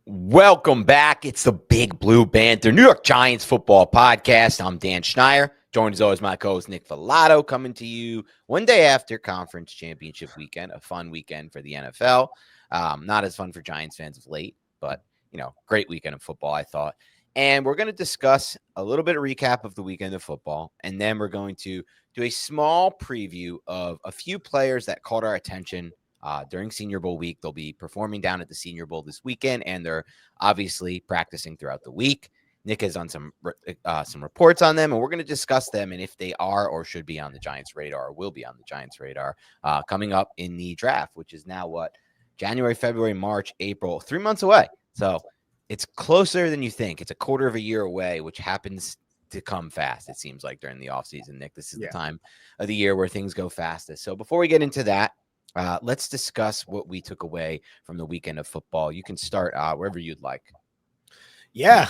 Welcome back. It's the Big Blue Banter, New York Giants football podcast. I'm Dan Schneier, joined as always my co-host Nick Filato, coming to you one day after conference championship weekend, a fun weekend for the NFL. Not as fun for Giants fans of late, but, great weekend of football, I thought. And we're going to discuss a little bit of recap of the weekend of football, and then we're going to do a small preview of a few players that caught our attention during Senior Bowl week. They'll be performing down at the Senior Bowl this weekend, and they're obviously practicing throughout the week. Nick has done some reports on them, and we're going to discuss them and if they are or should be on the Giants' radar or will be on the Giants' radar coming up in the draft, which is now January, February, March, April, 3 months away. So it's closer than you think. It's a quarter of a year away, which happens to come fast, it seems like, during the offseason, Nick. This is the time of the year where things go fastest. So before we get into that, let's discuss what we took away from the weekend of football. You can start wherever you'd like. Yeah,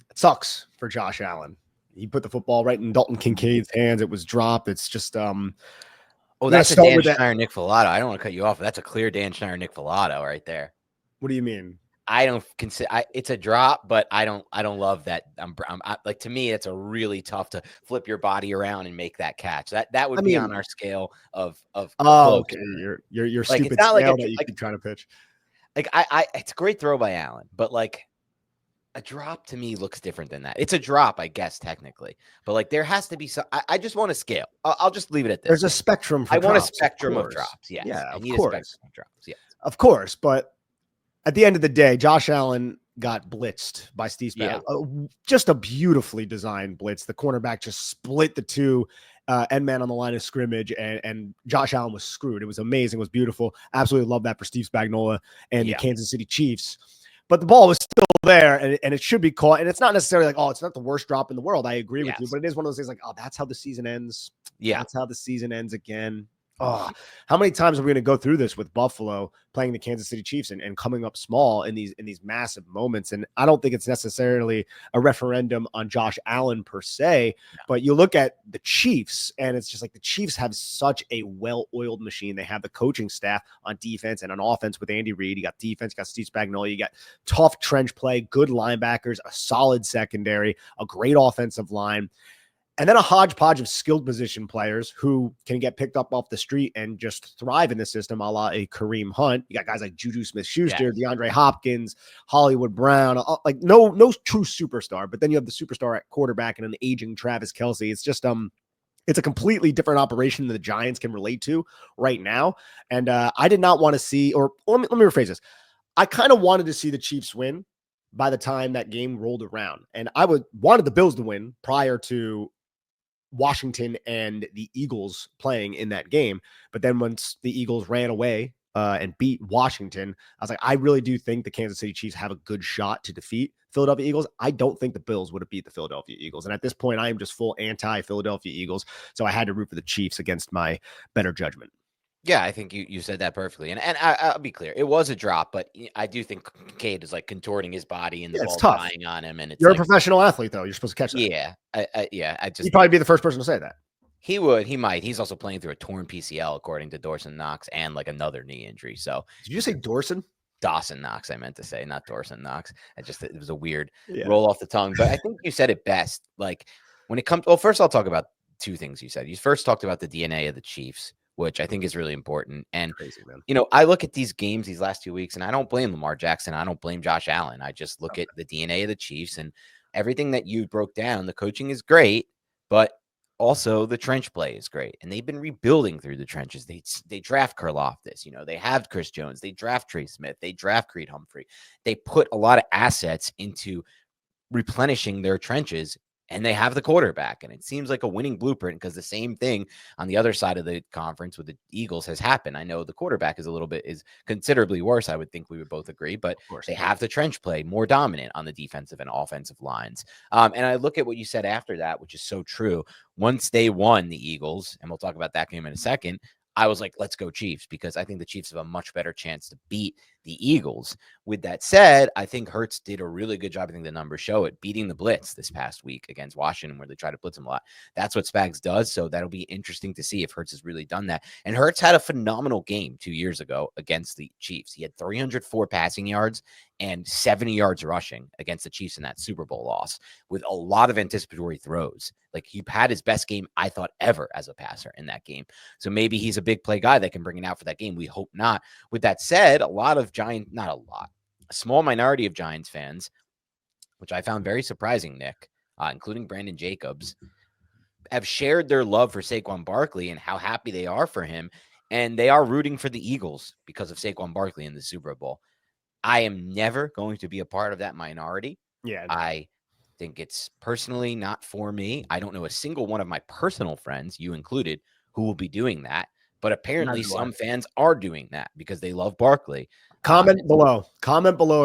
it sucks for Josh Allen. He put the football right in Dalton Kincaid's hands. It was dropped. It's just that's a Dan Schneier, Nick Filato. I don't want to cut you off, but that's a clear Dan Schneier, Nick Filato right there. What do you mean? I don't consider it's a drop, but I don't love that. Like, to me, it's a really tough to flip your body around and make that catch. That would be on our scale of okay. Your like, stupid it's not scale like that you keep trying to pitch. Like, it's a great throw by Allen, but like a drop to me looks different than that. It's a drop, I guess, technically, but like there has to be some. I just want a scale. I'll just leave it at this. There's a spectrum. I want a spectrum of drops. Yes. Yeah, I need a spectrum of drops. Yeah, of course, but at the end of the day, Josh Allen got blitzed by Steve Stout. Yeah. Just a beautifully designed blitz. The cornerback just split the two end man on the line of scrimmage, and Josh Allen was screwed. It was amazing. It was beautiful. Absolutely love that for Steve Spagnuolo and the Kansas City Chiefs. But the ball was still there, and it should be caught. And it's not necessarily like, it's not the worst drop in the world. I agree with you, but it is one of those things like, that's how the season ends. Yeah, that's how the season ends again. Oh, how many times are we going to go through this with Buffalo playing the Kansas City Chiefs and coming up small in these massive moments? And I don't think it's necessarily a referendum on Josh Allen per se, but you look at the Chiefs and it's just like the Chiefs have such a well-oiled machine. They have the coaching staff on defense and on offense with Andy Reid. You got defense, you got Steve Spagnuolo, you got tough trench play, good linebackers, a solid secondary, a great offensive line. And then a hodgepodge of skilled position players who can get picked up off the street and just thrive in the system, a la a Kareem Hunt. You got guys like Juju Smith-Schuster, DeAndre Hopkins, Hollywood Brown, like no true superstar. But then you have the superstar at quarterback and an aging Travis Kelce. It's just it's a completely different operation that the Giants can relate to right now. And I did not want to see, or let me rephrase this. I kind of wanted to see the Chiefs win by the time that game rolled around, and I wanted the Bills to win prior to Washington and the Eagles playing in that game. But then once the Eagles ran away and beat Washington, I was like, I really do think the Kansas City Chiefs have a good shot to defeat Philadelphia Eagles. I don't think the Bills would have beat the Philadelphia Eagles. And at this point, I am just full anti-Philadelphia Eagles. So I had to root for the Chiefs against my better judgment. Yeah, I think you said that perfectly. And I'll be clear. It was a drop, but I do think Kincaid is like contorting his body and the ball dying on him. And you're a professional athlete, though. You're supposed to catch that. Yeah. He'd probably be the first person to say that. He would. He might. He's also playing through a torn PCL, according to Dawson Knox, and like another knee injury. So did you say Dawson Knox, I meant to say, not Dawson Knox. It was a weird roll off the tongue. But I think you said it best. Like when it comes, first I'll talk about two things you said. You first talked about the DNA of the Chiefs, which I think is really important. And, crazy, man. I look at these games these last 2 weeks, and I don't blame Lamar Jackson. I don't blame Josh Allen. I just look at the DNA of the Chiefs and everything that you broke down. The coaching is great, but also the trench play is great. And they've been rebuilding through the trenches. They draft Karlaftis. They have Chris Jones. They draft Trey Smith. They draft Creed Humphrey. They put a lot of assets into replenishing their trenches, and they have the quarterback, and it seems like a winning blueprint because the same thing on the other side of the conference with the Eagles has happened. I know the quarterback is considerably worse. I would think we would both agree, but they have the trench play more dominant on the defensive and offensive lines. And I look at what you said after that, which is so true. Once they won the Eagles, and we'll talk about that game in a second, I was like, let's go Chiefs, because I think the Chiefs have a much better chance to beat the Eagles. With that said, I think Hurts did a really good job. I think the numbers show it, beating the blitz this past week against Washington, where they try to blitz him a lot. That's what Spags does. So that'll be interesting to see if Hurts has really done that. And Hurts had a phenomenal game 2 years ago against the Chiefs. He had 304 passing yards and 70 yards rushing against the Chiefs in that Super Bowl loss with a lot of anticipatory throws. Like, he had his best game, I thought, ever as a passer in that game. So maybe he's a big play guy that can bring it out for that game. We hope not. With that said, a small minority of Giants fans, which I found very surprising, Nick, including Brandon Jacobs, have shared their love for Saquon Barkley and how happy they are for him. And they are rooting for the Eagles because of Saquon Barkley in the Super Bowl. I am never going to be a part of that minority. Yeah. I think it's personally not for me. I don't know a single one of my personal friends, you included, who will be doing that. But apparently some fans are doing that because they love Barkley. Comment below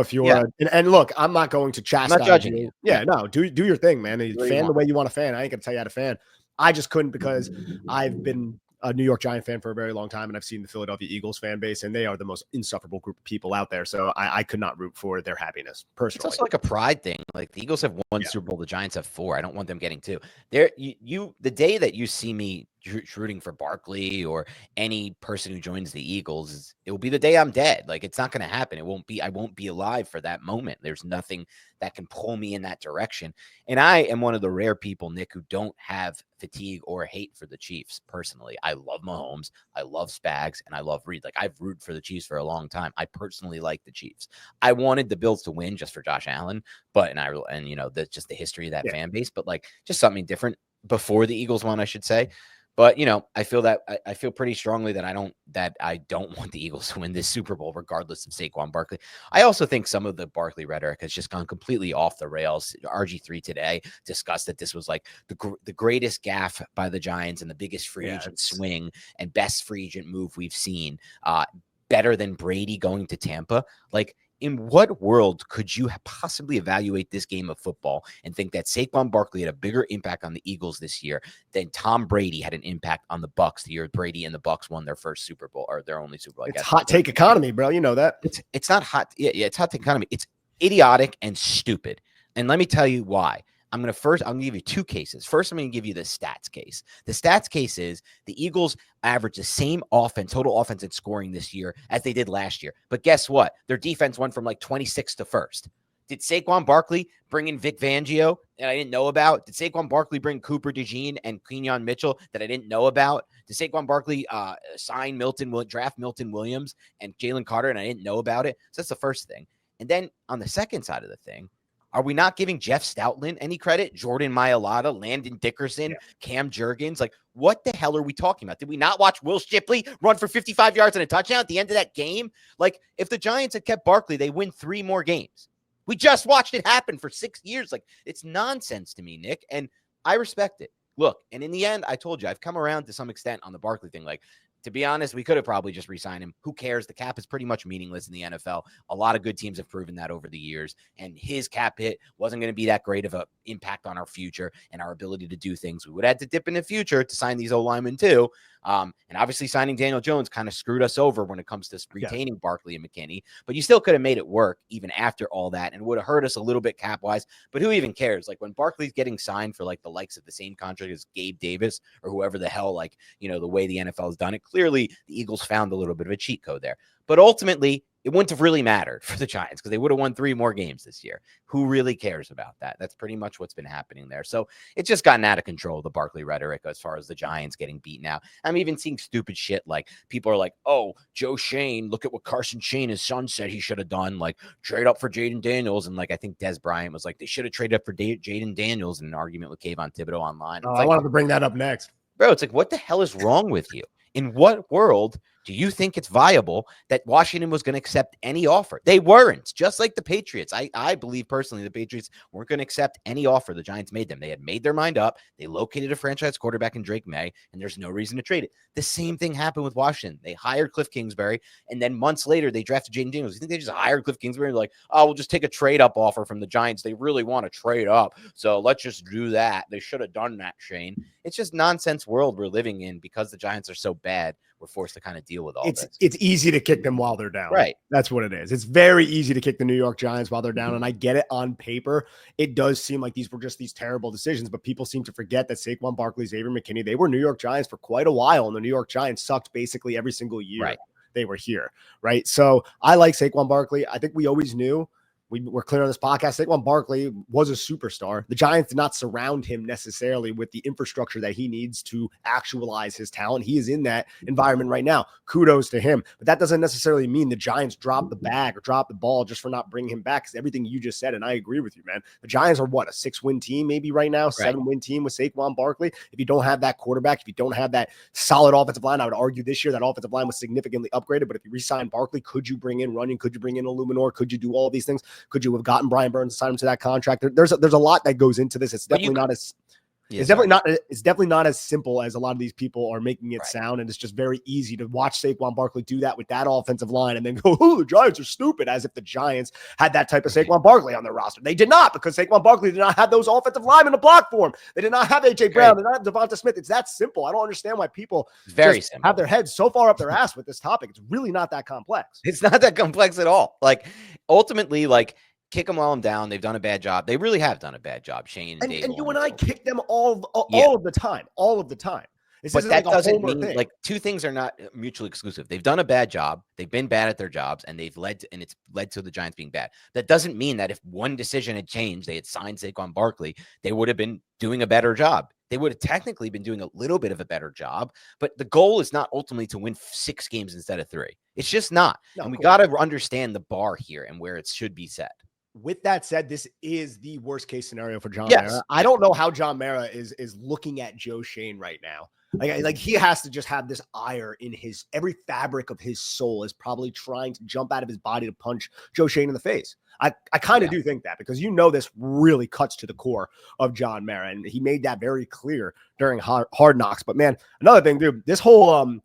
if you're and look, I'm not going to chastise I'm not judging you. Yeah, no, do your thing, man. Fan the way you want to fan. I ain't gonna tell you how to fan. I just couldn't because I've been a New York Giant fan for a very long time, and I've seen the Philadelphia Eagles fan base, and they are the most insufferable group of people out there. So I could not root for their happiness personally. It's also like a pride thing. Like, the Eagles have one Super Bowl, the Giants have 4. I don't want them getting 2. The day that you see me rooting for Barkley or any person who joins the Eagles, it will be the day I'm dead. Like, it's not going to happen. I won't be alive for that moment. There's nothing that can pull me in that direction. And I am one of the rare people, Nick, who don't have fatigue or hate for the Chiefs personally. I love Mahomes, I love Spags, and I love Reed. Like, I've rooted for the Chiefs for a long time. I personally like the Chiefs. I wanted the Bills to win just for Josh Allen, and you know, that's just the history of that fan base, but like, just something different before the Eagles won, I should say. But, you know, I feel pretty strongly that I don't want the Eagles to win this Super Bowl, regardless of Saquon Barkley. I also think some of the Barkley rhetoric has just gone completely off the rails. RG3 today discussed that this was like the greatest gaffe by the Giants and the biggest free agent swing and best free agent move we've seen, better than Brady going to Tampa. Like, in what world could you possibly evaluate this game of football and think that Saquon Barkley had a bigger impact on the Eagles this year than Tom Brady had an impact on the Bucs the year Brady and the Bucs won their first Super Bowl, or their only Super Bowl? It's hot take economy, bro. You know that. It's not hot. Yeah, it's hot take economy. It's idiotic and stupid. And let me tell you why. I'm going to give you 2 cases. First, I'm going to give you the stats case. The stats case is the Eagles averaged the same total offense and scoring this year as they did last year. But guess what? Their defense went from like 26th to 1st. Did Saquon Barkley bring in Vic Fangio that I didn't know about? Did Saquon Barkley bring Cooper DeJean and Kenyon Mitchell that I didn't know about? Did Saquon Barkley draft Milton Williams and Jalen Carter and I didn't know about it? So that's the first thing. And then on the second side of the thing, are we not giving Jeff Stoutland any credit? Jordan Mailata, Landon Dickerson, Cam Jurgens? Like, what the hell are we talking about? Did we not watch Will Shipley run for 55 yards and a touchdown at the end of that game? Like, if the Giants had kept Barkley, they win 3 more games. We just watched it happen for 6 years. Like, it's nonsense to me, Nick, and I respect it. Look, and in the end, I told you, I've come around to some extent on the Barkley thing. Like, to be honest, we could have probably just re-signed him. Who cares? The cap is pretty much meaningless in the NFL. A lot of good teams have proven that over the years. And his cap hit wasn't going to be that great of an impact on our future and our ability to do things. We would have had to dip in the future to sign these O-linemen too. And obviously signing Daniel Jones kind of screwed us over when it comes to retaining Barkley and McKinney. But you still could have made it work even after all that, and would have hurt us a little bit cap-wise. But who even cares? Like, when Barkley's getting signed for like the likes of the same contract as Gabe Davis or whoever the hell, like, you know, the way the NFL has done it, clearly the Eagles found a little bit of a cheat code there. But ultimately, it wouldn't have really mattered for the Giants because they would have won 3 more games this year. Who really cares about that? That's pretty much what's been happening there. So it's just gotten out of control, the Barkley rhetoric, as far as the Giants getting beaten out. I'm even seeing stupid shit like people are like, oh, Joe Shane, look at what Carson Shane, his son, said he should have done. Like, trade up for Jaden Daniels. And like, I think Dez Bryant was like, they should have traded up for Jaden Daniels in an argument with Kavyon Thibodeaux online. I wanted to bring that up next. Bro, it's like, what the hell is wrong with you? In what world do you think it's viable that Washington was going to accept any offer? They weren't. Just like the Patriots. I believe personally the Patriots weren't going to accept any offer the Giants made them. They had made their mind up. They located a franchise quarterback in Drake May, and there's no reason to trade it. The same thing happened with Washington. They hired Cliff Kingsbury, and then months later, they drafted Jaden Daniels. You think they just hired Cliff Kingsbury and like, oh, we'll just take a trade-up offer from the Giants. They really want to trade up, so let's just do that. They should have done that, Shane. It's just nonsense world we're living in because the Giants are so bad. we're forced to kind of deal with all this. It's easy to kick them while they're down. Right. That's what it is. It's very easy to kick the New York Giants while they're down. And I get it on paper. It does seem like these were just these terrible decisions, but people seem to forget that Saquon Barkley, Xavier McKinney, they were New York Giants for quite a while. And the New York Giants sucked basically every single year they were here. Right. So I like Saquon Barkley. I think we always knew. We're clear on this podcast. Saquon Barkley was a superstar. The Giants did not surround him necessarily with the infrastructure that he needs to actualize his talent. He is in that environment right now. Kudos to him. But that doesn't necessarily mean the Giants drop the bag or drop the ball just for not bringing him back. Because everything you just said, and I agree with you, man. The Giants are what, a 6-win team maybe right now, 7-win team with Saquon Barkley. If you don't have that quarterback, if you don't have that solid offensive line, I would argue this year that offensive line was significantly upgraded. But if you re-sign Barkley, could you bring in Runyon? Could you bring in Illuminor? Could you do all these things? Could you have gotten Brian Burns to sign him to that contract? There's a lot that goes into this. It's definitely not as it's definitely not as simple as a lot of these people are making it sound. And it's just very easy to watch Saquon Barkley do that with that offensive line and then go, oh, the Giants are stupid, as if the Giants had that type of Saquon Barkley on their roster. They did not, because Saquon Barkley did not have those offensive linemen to block for him. They did not have A.J. Brown. They did not have Devonta Smith. It's that simple. I don't understand why people have their heads so far up their ass with this topic. It's really not that complex. It's not that complex at all. Like, ultimately, like, kick them while I'm down. They've done a bad job. They really have done a bad job. Shane and Dave. And you and I kick them all of the time. All of the time. But that doesn't mean like two things are not mutually exclusive. They've done a bad job. They've been bad at their jobs, and it's led to the Giants being bad. That doesn't mean that if one decision had changed, they had signed Saquon Barkley, they would have been doing a better job. They would have technically been doing a little bit of a better job, but the goal is not ultimately to win 6 games instead of 3. It's just not. And we got to understand the bar here and where it should be set. With that said, this is the worst case scenario for John Mara. I don't know how John Mara is looking at Joe Schoen right now. Like he has to just have this ire in his every fabric of his soul is probably trying to jump out of his body to punch Joe Schoen in the face. I kind of do think that, because this really cuts to the core of John Mara, and he made that very clear during Hard Knocks. But man, another thing, dude, this whole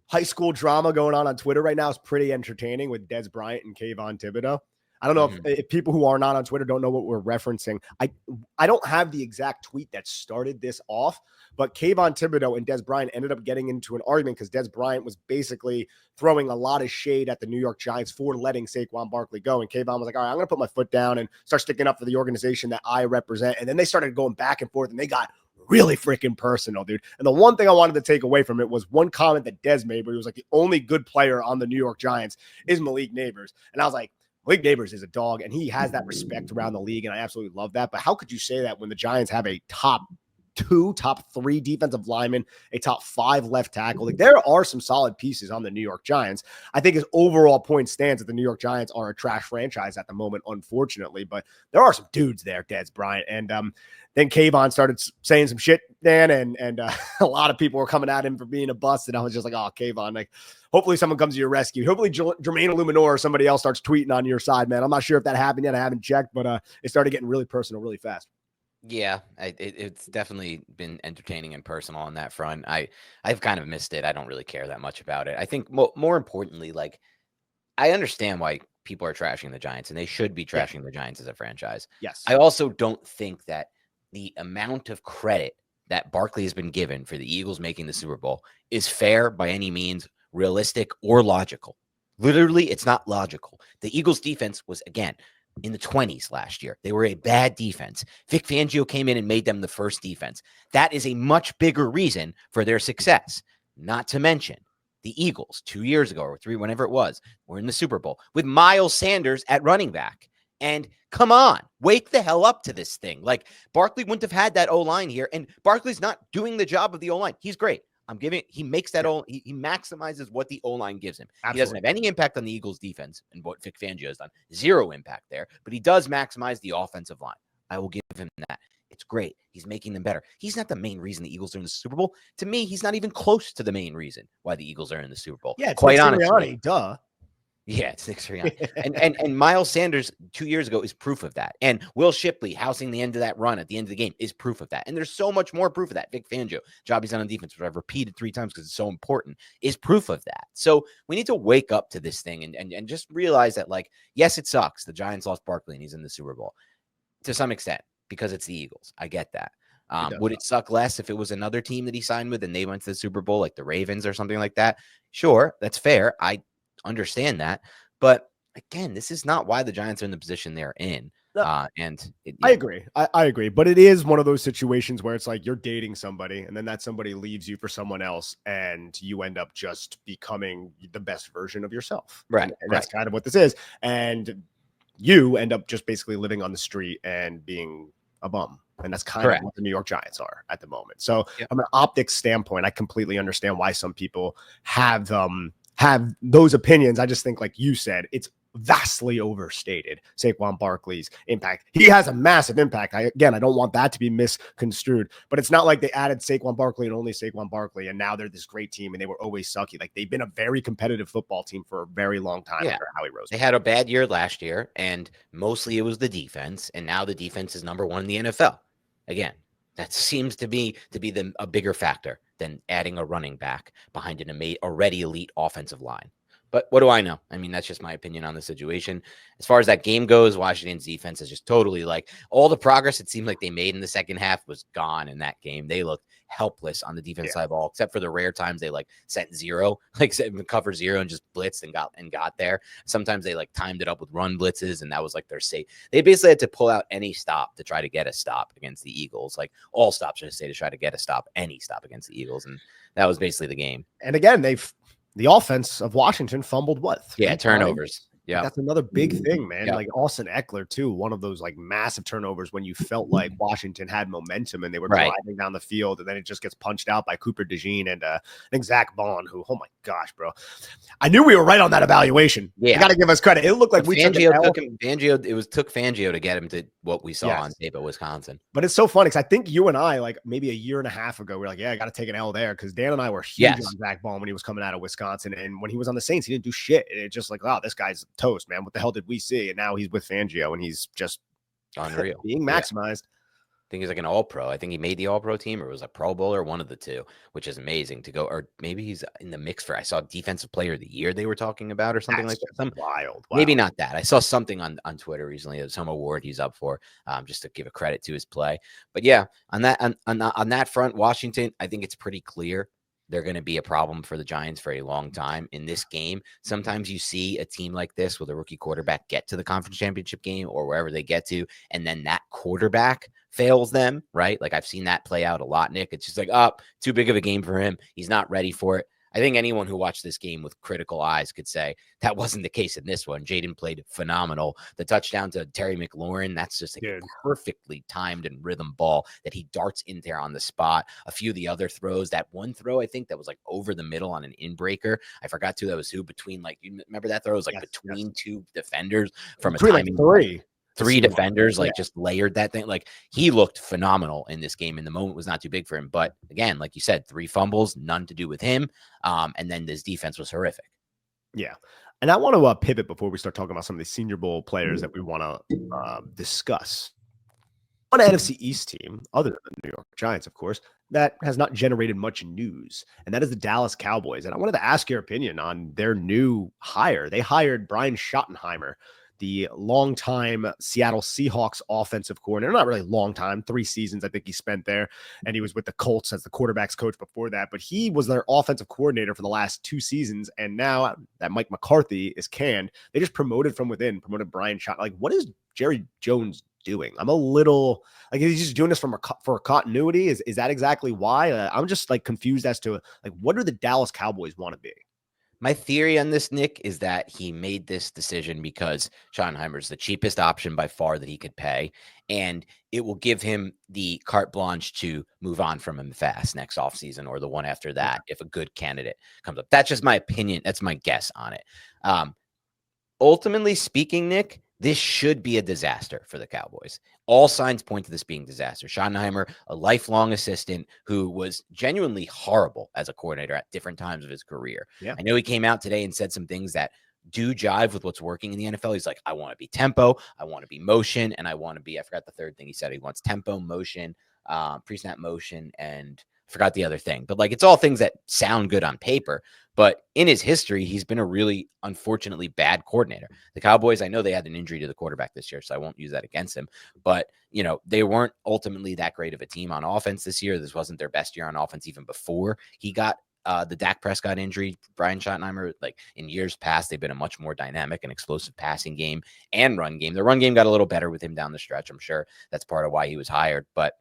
high school drama going on Twitter right now is pretty entertaining with Dez Bryant and Kavyon Thibodeaux. I don't know if people who are not on Twitter don't know what we're referencing. I don't have the exact tweet that started this off, but Kavyon Thibodeaux and Dez Bryant ended up getting into an argument because Dez Bryant was basically throwing a lot of shade at the New York Giants for letting Saquon Barkley go. And Kavyon was like, all right, I'm going to put my foot down and start sticking up for the organization that I represent. And then they started going back and forth, and they got really freaking personal, dude. And the one thing I wanted to take away from it was one comment that Dez made, where he was like, the only good player on the New York Giants is Malik Neighbors. And I was like, Malik Neighbors is a dog, and he has that respect around the league, and I absolutely love that. But how could you say that when the Giants have a top 2, top 3 defensive linemen, a top 5 left tackle? Like, there are some solid pieces on the New York Giants. I think his overall point stands that the New York Giants are a trash franchise at the moment, unfortunately. But there are some dudes there, Dez Bryant. And then Kavyon started saying some shit, Dan, and a lot of people were coming at him for being a bust. And I was just like, oh, Kavyon, like, hopefully someone comes to your rescue. Hopefully Jermaine Illuminor or somebody else starts tweeting on your side, man. I'm not sure if that happened yet. I haven't checked, but it started getting really personal really fast. Yeah, it's definitely been entertaining and personal on that front. I've kind of missed it. I don't really care that much about it. I think more importantly, like, I understand why people are trashing the Giants, and they should be trashing the Giants as a franchise. Yes. I also don't think that the amount of credit that Barkley has been given for the Eagles making the Super Bowl is fair by any means, realistic or logical. Literally, it's not logical. The Eagles defense was, again, in the 20s last year. They were a bad defense. Vic Fangio came in and made them the first defense. That is a much bigger reason for their success. Not to mention, the Eagles 2 years ago or 3, whenever it was, were in the Super Bowl with Miles Sanders at running back. And come on, wake the hell up to this thing. Like, Barkley wouldn't have had that O-line here, and Barkley's not doing the job of the O-line. He's great. He makes that he maximizes what the O-line gives him. Absolutely. He doesn't have any impact on the Eagles defense and what Vic Fangio has done. 0 impact there, but he does maximize the offensive line. I will give him that. It's great. He's making them better. He's not the main reason the Eagles are in the Super Bowl. To me, he's not even close to the main reason why the Eagles are in the Super Bowl. Yeah, it's quite Nick honestly. Sirianni, duh. Yeah, it's Nick Sirianni. and Miles Sanders 2 years ago is proof of that. And Will Shipley housing the end of that run at the end of the game is proof of that. And there's so much more proof of that. Vic Fangio, job he's done on defense, which I've repeated 3 times because it's so important, is proof of that. So we need to wake up to this thing and just realize that, like, yes, it sucks. The Giants lost Barkley and he's in the Super Bowl to some extent because it's the Eagles. I get that. Would it suck less if it was another team that he signed with and they went to the Super Bowl, like the Ravens or something like that? Sure, that's fair. I understand that. But again, this is not why the Giants are in the position they're in. I agree. I agree. But it is one of those situations where it's like you're dating somebody and then that somebody leaves you for someone else and you end up just becoming the best version of yourself. Right. And that's kind of what this is. And you end up just basically living on the street and being a bum. And that's kind of what the New York Giants are at the moment. So from an optics standpoint, I completely understand why some people have those opinions. I just think, like you said, it's vastly overstated Saquon Barkley's impact. He has a massive impact. I don't want that to be misconstrued, but it's not like they added Saquon Barkley and only Saquon Barkley and now they're this great team and they were always sucky. Like, they've been a very competitive football team for a very long time under Howie Roseman. They had a bad year last year and mostly it was the defense, and now the defense is number 1 in the NFL. Again, that seems to be a bigger factor than adding a running back behind an already elite offensive line. But what do I know? I mean, that's just my opinion on the situation. As far as that game goes, Washington's defense is just totally, like, all the progress it seemed like they made in the second half was gone in that game. They looked helpless on the defense side of the ball, except for the rare times they like sent zero, like cover zero and just blitzed and got there. Sometimes they like timed it up with run blitzes, and that was like their safe. They basically had to pull out any stop to try to get a stop against the Eagles. Like, all stops, I should say, to try to get a stop, any stop against the Eagles. And that was basically the game. And again, the offense of Washington fumbled what? 3 turnovers. Yeah, that's another big thing, man. Like Austin Eckler too, one of those like massive turnovers when you felt like Washington had momentum and they were driving down the field, and then it just gets punched out by Cooper DeJean and I think Zach Bond, who, oh my gosh, bro, I knew we were right on that evaluation. You got to give us credit. It looked like Fangio took him. Took Fangio to get him to what we saw on tape at Wisconsin. But it's so funny because I think you and I, like maybe a year and a half ago, we are like, I got to take an L there, because Dan and I were huge on Zach Bond when he was coming out of Wisconsin, and when he was on the Saints, he didn't do shit. And it's just like, wow, this guy's toast, man. What the hell did we see? And now he's with Fangio and he's just unreal, being maximized. I think he's like an all-pro. I think he made the all-pro team, or was a Pro Bowler, one of the two, which is amazing to go. Or maybe he's in the mix for, I saw Defensive Player of the Year they were talking about, or something like that. Some wild. Maybe not that. I saw something on Twitter recently of some award he's up for, just to give a credit to his play. But yeah, on that front, Washington, I think it's pretty clear they're going to be a problem for the Giants for a long time in this game. Sometimes you see a team like this with a rookie quarterback get to the conference championship game or wherever they get to, and then that quarterback fails them, right? Like, I've seen that play out a lot, Nick. It's just like, too big of a game for him. He's not ready for it. I think anyone who watched this game with critical eyes could say that wasn't the case in this one. Jaden played phenomenal. The touchdown to Terry McLaurin, that's just a perfectly timed and rhythm ball that he darts in there on the spot. A few of the other throws, that one throw, I think that was like over the middle on an in-breaker. I forgot that was who, between, like, you remember that throw? It was like between two defenders from a timing. Like three defenders, like, just layered that thing. Like, he looked phenomenal in this game, and the moment was not too big for him. But again, like you said, 3 fumbles, none to do with him. And then this defense was horrific. Yeah. And I want to pivot before we start talking about some of the Senior Bowl players that we want to discuss. One NFC East team, other than the New York Giants, of course, that has not generated much news, and that is the Dallas Cowboys. And I wanted to ask your opinion on their new hire. They hired Brian Schottenheimer, the longtime Seattle Seahawks offensive coordinator. Not really long time, 3 seasons I think he spent there, and he was with the Colts as the quarterback's coach before that. But he was their offensive coordinator for the last 2 seasons, and now that Mike McCarthy is canned, they just promoted from within, promoted Brian Schott. Like, what is Jerry Jones doing? I'm a little like, is he just doing this for continuity? Is that exactly why? I'm just like confused as to like, what do the Dallas Cowboys want to be? My theory on this, Nick, is that he made this decision because Schottenheimer's the cheapest option by far that he could pay, and it will give him the carte blanche to move on from him fast next offseason or the one after that if a good candidate comes up. That's just my opinion. That's my guess on it. Ultimately speaking, Nick, this should be a disaster for the Cowboys. All signs point to this being disaster. Schottenheimer, a lifelong assistant who was genuinely horrible as a coordinator at different times of his career. Yeah. I know he came out today and said some things that do jive with what's working in the NFL. He's like, I want to be tempo, I want to be motion, and I want to be, I forgot the third thing he said. He wants tempo, motion, pre-snap motion, and Forgot the other thing, but like it's all things that sound good on paper. But in his history, he's been a really unfortunately bad coordinator. The Cowboys, I know they had an injury to the quarterback this year, so I won't use that against him. But, they weren't ultimately that great of a team on offense this year. This wasn't their best year on offense even before he got the Dak Prescott injury. Brian Schottenheimer, like in years past, they've been a much more dynamic and explosive passing game and run game. The run game got a little better with him down the stretch. I'm sure that's part of why he was hired. But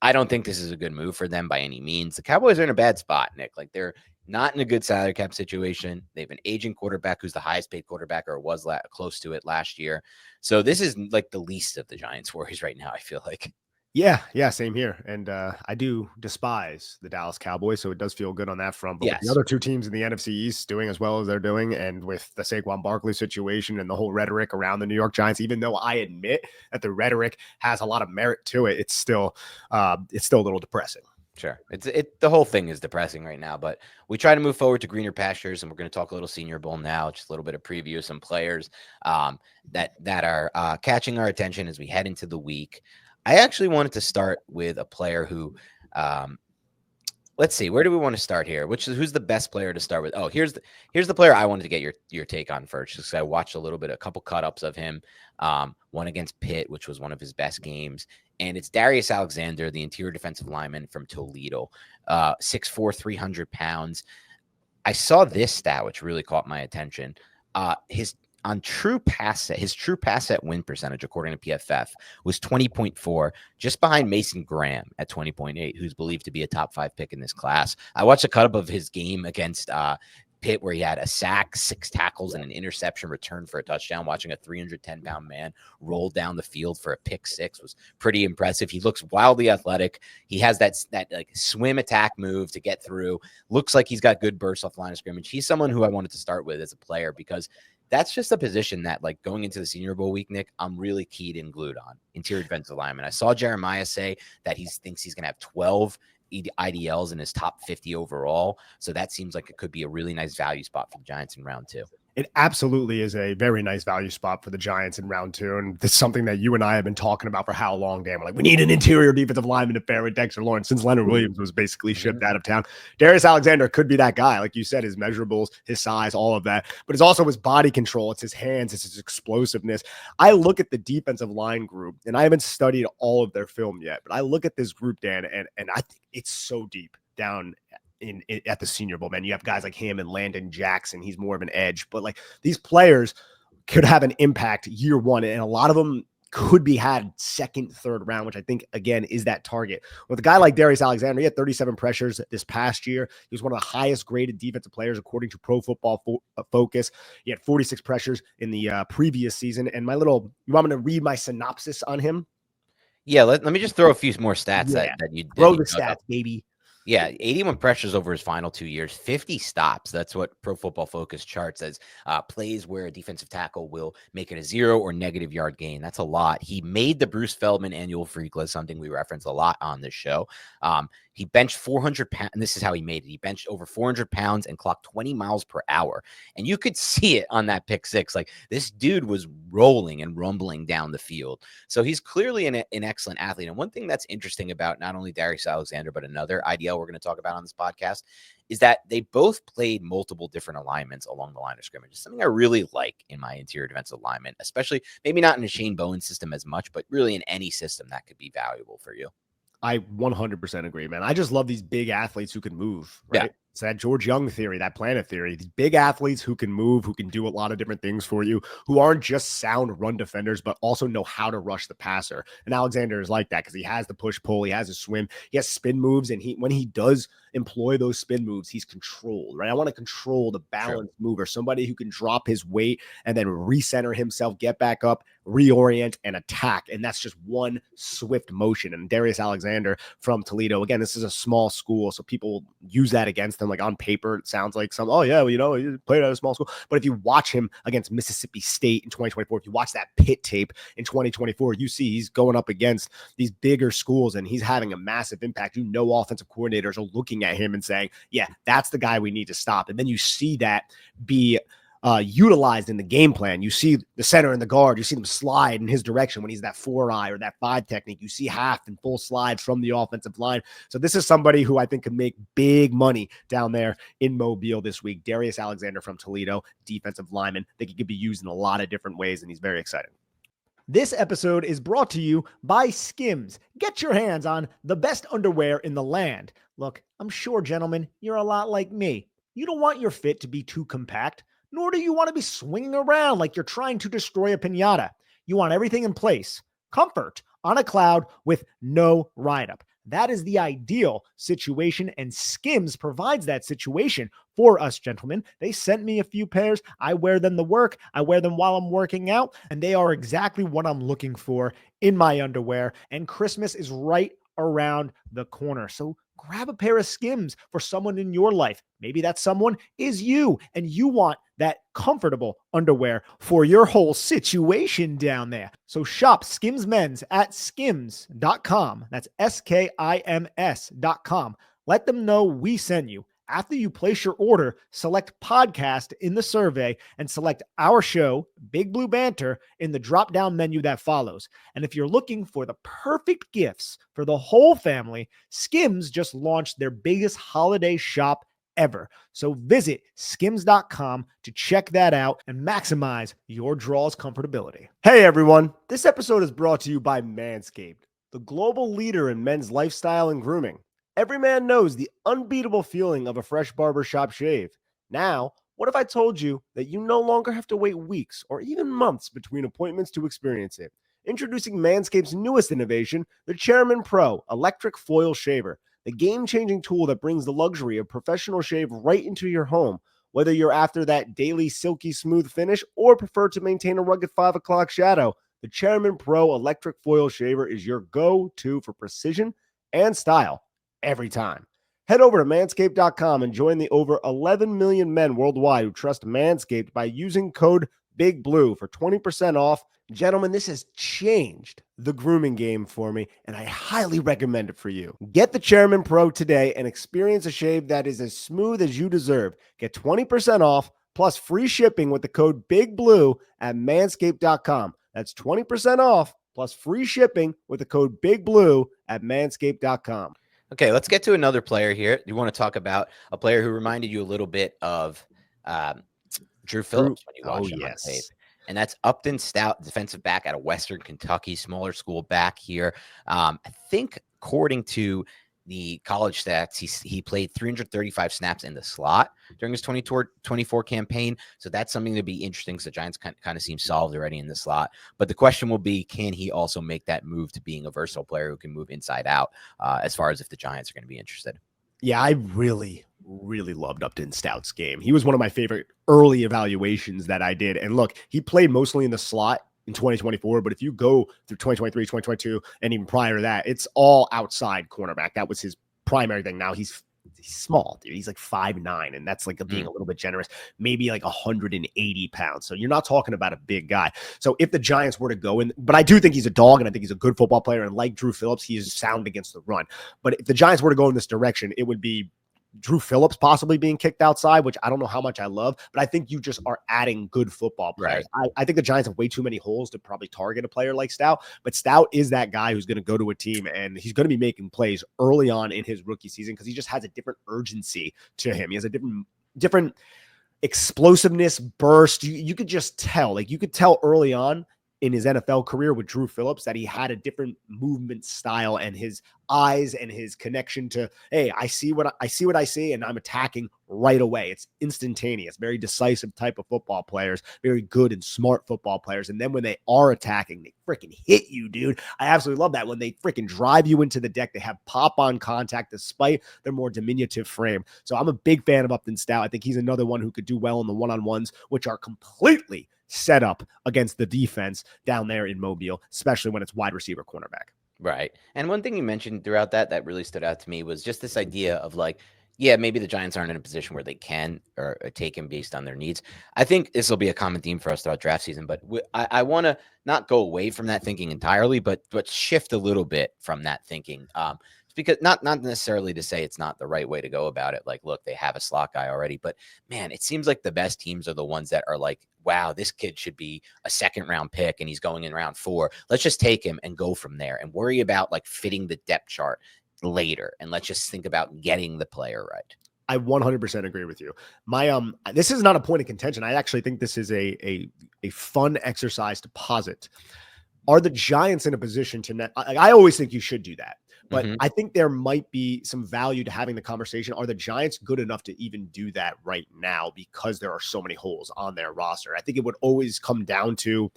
I don't think this is a good move for them by any means. The Cowboys are in a bad spot, Nick. Like they're not in a good salary cap situation. They have an aging quarterback who's the highest paid quarterback or was close to it last year. So this is like the least of the Giants' worries right now, I feel like. Yeah, same here. And I do despise the Dallas Cowboys, so it does feel good on that front. But with the other two teams in the NFC East doing as well as they're doing, and with the Saquon Barkley situation and the whole rhetoric around the New York Giants, even though I admit that the rhetoric has a lot of merit to it, it's still a little depressing. Sure. The whole thing is depressing right now, but we try to move forward to greener pastures, and we're going to talk a little Senior Bowl now, just a little bit of preview of some players that are catching our attention as we head into the week. I actually wanted to start with a player who, let's see, where do we want to start here? Who's the best player to start with? Oh, here's the player I wanted to get your take on first, because I watched a couple cut-ups of him, one against Pitt, which was one of his best games, and it's Darius Alexander, the interior defensive lineman from Toledo, 6'4", 300 pounds. I saw this stat, which really caught my attention. His true pass set win percentage, according to PFF, was 20.4, just behind Mason Graham at 20.8, who's believed to be a top 5 pick in this class. I watched a cut up of his game against Pitt, where he had a sack, 6 tackles, and an interception return for a touchdown. Watching a 310-pound man roll down the field for a pick 6 was pretty impressive. He looks wildly athletic. He has that like swim attack move to get through. Looks like he's got good bursts off the line of scrimmage. He's someone who I wanted to start with as a player, because that's just a position that, like, going into the Senior Bowl week, Nick, I'm really keyed and glued on. Interior defensive lineman. I saw Jeremiah say that he thinks he's going to have 12 IDLs in his top 50 overall. So that seems like it could be a really nice value spot for the Giants in round 2. It absolutely is a very nice value spot for the Giants in round 2. And this is something that you and I have been talking about for how long, Dan. We're like, we need an interior defensive lineman to pair with Dexter Lawrence since Leonard Williams was basically shipped out of town. Darius Alexander could be that guy. Like you said, his measurables, his size, all of that. But it's also his body control. It's his hands. It's his explosiveness. I look at the defensive line group, and I haven't studied all of their film yet, but I look at this group, Dan, and I think it's so deep down at the Senior Bowl, man. You have guys like him and Landon Jackson. He's more of an edge, but like these players could have an impact year one, and a lot of them could be had second, third round, which I think, again, is that target. With a guy like Darius Alexander, he had 37 pressures this past year. He was one of the highest graded defensive players according to Pro Football Focus. He had 46 pressures in the previous season. And you want me to read my synopsis on him? Yeah, let me just throw a few more stats that you throw the stats, baby. Yeah, 81 pressures over his final 2 years, 50 stops. That's what Pro Football Focus charts as plays where a defensive tackle will make it a 0 or negative yard gain. That's a lot. He made the Bruce Feldman annual freak list, something we reference a lot on this show. He benched 400 pounds, and this is how he made it. He benched over 400 pounds and clocked 20 miles per hour. And you could see it on that pick 6. Like, this dude was rolling and rumbling down the field. So he's clearly an excellent athlete. And one thing that's interesting about not only Darius Alexander, but another IDL we're going to talk about on this podcast is that they both played multiple different alignments along the line of scrimmage. It's something I really like in my interior defensive lineman, especially maybe not in a Shane Bowen system as much, but really in any system that could be valuable for you. I 100% agree, man. I just love these big athletes who can move, right? Yeah. It's that George Young theory, that planet theory. These big athletes who can move, who can do a lot of different things for you, who aren't just sound run defenders, but also know how to rush the passer. And Alexander is like that because he has the push-pull, he has a swim, he has spin moves, and when he does employ those spin moves, he's controlled, right? I want to control the balanced mover, somebody who can drop his weight and then recenter himself, get back up, reorient, and attack. And that's just one swift motion. And Darius Alexander from Toledo, again, this is a small school, so people use that against them. Like on paper, it sounds like he played at a small school. But if you watch him against Mississippi State in 2024, if you watch that Pitt tape in 2024, you see he's going up against these bigger schools and he's having a massive impact. Offensive coordinators are looking at him and saying, yeah, that's the guy we need to stop. And then you see that be utilized in the game plan. You see the center and the guard, you see them slide in his direction when he's that 4-eye or that 5 technique. You see half and full slides from the offensive line. So this is somebody who I think could make big money down there in Mobile this week. Darius Alexander from Toledo, defensive lineman. I think he could be used in a lot of different ways, and he's very exciting. This episode is brought to you by Skims. Get your hands on the best underwear in the land. Look, I'm sure, gentlemen, you're a lot like me. You don't want your fit to be too compact, nor do you want to be swinging around like you're trying to destroy a piñata. You want everything in place. Comfort on a cloud with no ride-up. That is the ideal situation, and Skims provides that situation for us, gentlemen. They sent me a few pairs. I wear them to work. I wear them while I'm working out, and they are exactly what I'm looking for in my underwear. And Christmas is right around the corner. So grab a pair of Skims for someone in your life. Maybe that someone is you, and you want that comfortable underwear for your whole situation down there. So shop Skims Men's at skims.com. That's SKIMS.com. Let them know we sent you. After you place your order, select podcast in the survey and select our show, Big Blue Banter, in the drop-down menu that follows. And if you're looking for the perfect gifts for the whole family, Skims just launched their biggest holiday shop ever. So visit skims.com to check that out and maximize your draw's comfortability. Hey everyone, this episode is brought to you by Manscaped, the global leader in men's lifestyle and grooming. Every man knows the unbeatable feeling of a fresh barbershop shave. Now, what if I told you that you no longer have to wait weeks or even months between appointments to experience it? Introducing Manscaped's newest innovation, the Chairman Pro Electric Foil Shaver, the game-changing tool that brings the luxury of professional shave right into your home. Whether you're after that daily silky smooth finish or prefer to maintain a rugged 5 o'clock shadow, the Chairman Pro Electric Foil Shaver is your go-to for precision and style every time. Head over to manscaped.com and join the over 11 million men worldwide who trust Manscaped by using code BIGBLUE for 20% off. Gentlemen, this has changed the grooming game for me, and I highly recommend it for you. Get the Chairman Pro today and experience a shave that is as smooth as you deserve. Get 20% off plus free shipping with the code BIGBLUE at manscaped.com. That's 20% off plus free shipping with the code BIGBLUE at manscaped.com. Okay, let's get to another player here. You want to talk about a player who reminded you a little bit of Drew Phillips when you watched him on tape. And that's Upton Stout, defensive back out of Western Kentucky, smaller school back here. I think according to the college stats, he played 335 snaps in the slot during his 2024 campaign. So that's something to be interesting because the Giants kind of seem solved already in the slot. But the question will be, can he also make that move to being a versatile player who can move inside out as far as if the Giants are going to be interested? Yeah, I really loved Upton Stout's game. He was one of my favorite early evaluations that I did. And look, he played mostly in the slot in 2024, but if you go through 2023, 2022, and even prior to that, it's all outside cornerback. That was his primary thing. Now he's small, dude. He's like 5'9", and that's like being a little bit generous, maybe like 180 pounds. So you're not talking about a big guy. So if the Giants were to go in, but I do think he's a dog, and I think he's a good football player. And like Drew Phillips, he is sound against the run. But if the Giants were to go in this direction, it would be Drew Phillips possibly being kicked outside, which I don't know how much I love, but I think you just are adding good football players. Right. I think the Giants have way too many holes to probably target a player like Stout, but Stout is that guy who's going to go to a team and he's going to be making plays early on in his rookie season because he just has a different urgency to him. He has a different explosiveness, burst. You could just tell, like you could tell early on in his NFL career with Drew Phillips that he had a different movement style and his eyes and his connection to, hey, I see what I see and I'm attacking right away. It's instantaneous, very decisive type of football players, very good and smart football players. And then when they are attacking, they freaking hit you, dude. I absolutely love that. When they freaking drive you into the deck, they have pop on contact despite their more diminutive frame. So I'm a big fan of Upton Stout. I think he's another one who could do well in the one-on-ones, which are completely set up against the defense down there in Mobile, especially when it's wide receiver cornerback. Right. And one thing you mentioned throughout that really stood out to me was just this idea of like, yeah, maybe the Giants aren't in a position where they can or take him based on their needs. I think this will be a common theme for us throughout draft season, but I want to not go away from that thinking entirely, but shift a little bit from that thinking. because not necessarily to say it's not the right way to go about it. Like, look, they have a slot guy already, but man, it seems like the best teams are the ones that are like, wow, this kid should be a second round pick and he's going in round 4. Let's just take him and go from there and worry about like fitting the depth chart later. And let's just think about getting the player right. I 100% agree with you. This is not a point of contention. I actually think this is a fun exercise to posit. Are the Giants in a position to I always think you should do that, but I think there might be some value to having the conversation. Are the Giants good enough to even do that right now because there are so many holes on their roster? I think it would always come down to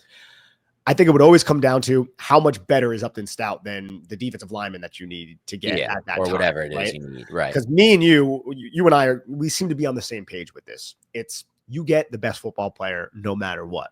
how much better is Upton Stout than the defensive lineman that you need to get at that or time, whatever it is right? you need, right? Because me and you and I we seem to be on the same page with this. It's you get the best football player no matter what.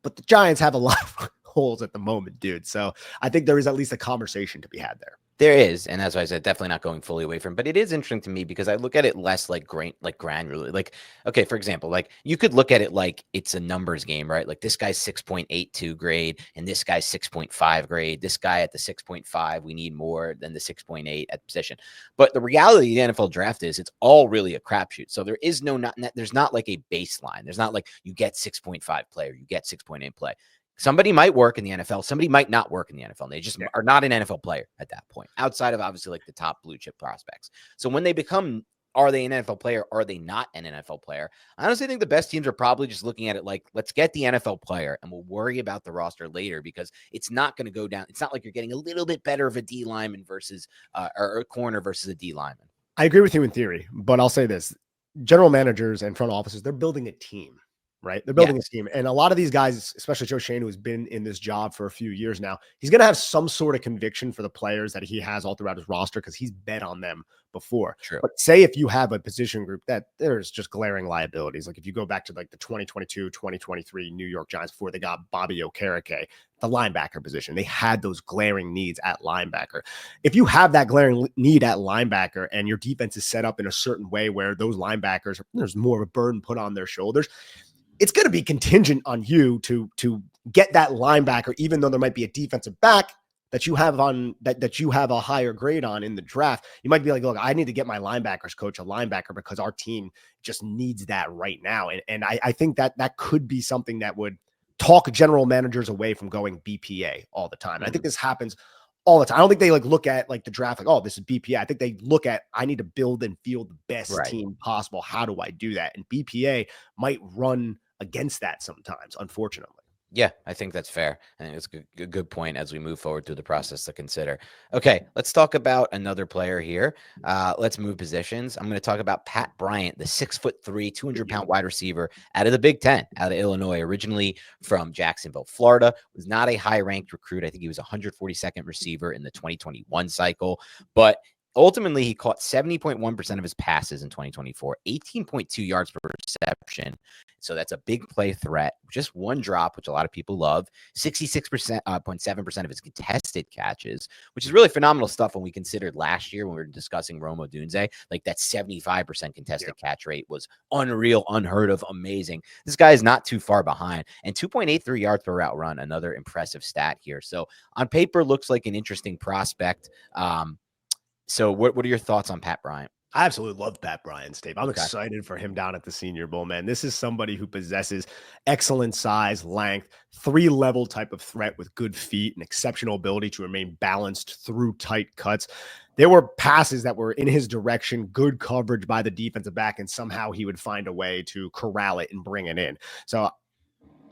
But the Giants have a lot of holes at the moment, dude. So I think there is at least a conversation to be had there. There is, and that's why I said definitely not going fully away from. But it is interesting to me because I look at it less like granularly. Like, okay, for example, like you could look at it like it's a numbers game, right? Like this guy's 6.82 grade, and this guy's 6.5 grade. This guy at the 6.5, we need more than the 6.8 at position. But the reality of the NFL draft is it's all really a crapshoot. So there is there's not like a baseline. There's not like you get 6.5 play or you get 6.8 play. Somebody might work in the NFL. Somebody might not work in the NFL. And they just are not an NFL player at that point, outside of obviously like the top blue chip prospects. So when they become, are they an NFL player? Are they not an NFL player? I honestly think the best teams are probably just looking at it like, let's get the NFL player and we'll worry about the roster later because it's not going to go down. It's not like you're getting a little bit better of a D lineman versus or a corner versus a D lineman. I agree with you in theory, but I'll say this. General managers and front offices, they're building a team. Right. They're building a team. And a lot of these guys, especially Joe Schoen, who has been in this job for a few years now, he's going to have some sort of conviction for the players that he has all throughout his roster because he's bet on them before. True. But say if you have a position group that there's just glaring liabilities, like if you go back to like the 2022, 2023 New York Giants before they got Bobby Okereke, the linebacker position, they had those glaring needs at linebacker. If you have that glaring need at linebacker and your defense is set up in a certain way where those linebackers, there's more of a burden put on their shoulders, it's going to be contingent on you to get that linebacker, even though there might be a defensive back that you have on that you have a higher grade on in the draft. You might be like, look, I need to get my linebackers coach a linebacker because our team just needs that right now. And I think that could be something that would talk general managers away from going BPA all the time. And I think this happens all the time. I don't think they like look at like the draft like, oh, this is BPA. I think they look at, I need to build and field the best team possible. How do I do that? And BPA might run against that sometimes, unfortunately. Yeah, I think that's fair. I think it's a good point as we move forward through the process to consider. Okay, let's talk about another player here. Let's move positions. I'm going to talk about Pat Bryant, the 6'3", 200-pound wide receiver out of the Big Ten, out of Illinois, originally from Jacksonville, Florida. Was not a high-ranked recruit. I think he was 142nd receiver in the 2021 cycle, but ultimately, he caught 70.1% of his passes in 2024, 18.2 yards per reception. So that's a big play threat. Just one drop, which a lot of people love. 66.7% of his contested catches, which is really phenomenal stuff when we considered last year when we were discussing Rome Odunze. Like that 75% contested catch rate was unreal, unheard of, amazing. This guy is not too far behind. And 2.83 yards per route run, another impressive stat here. So on paper, looks like an interesting prospect. So what are your thoughts on Pat Bryant? I absolutely love Pat Bryant, Steve. I'm excited for him down at the Senior Bowl, man. This is somebody who possesses excellent size, length, 3-level type of threat with good feet and exceptional ability to remain balanced through tight cuts. There were passes that were in his direction, good coverage by the defensive back, and somehow he would find a way to corral it and bring it in. So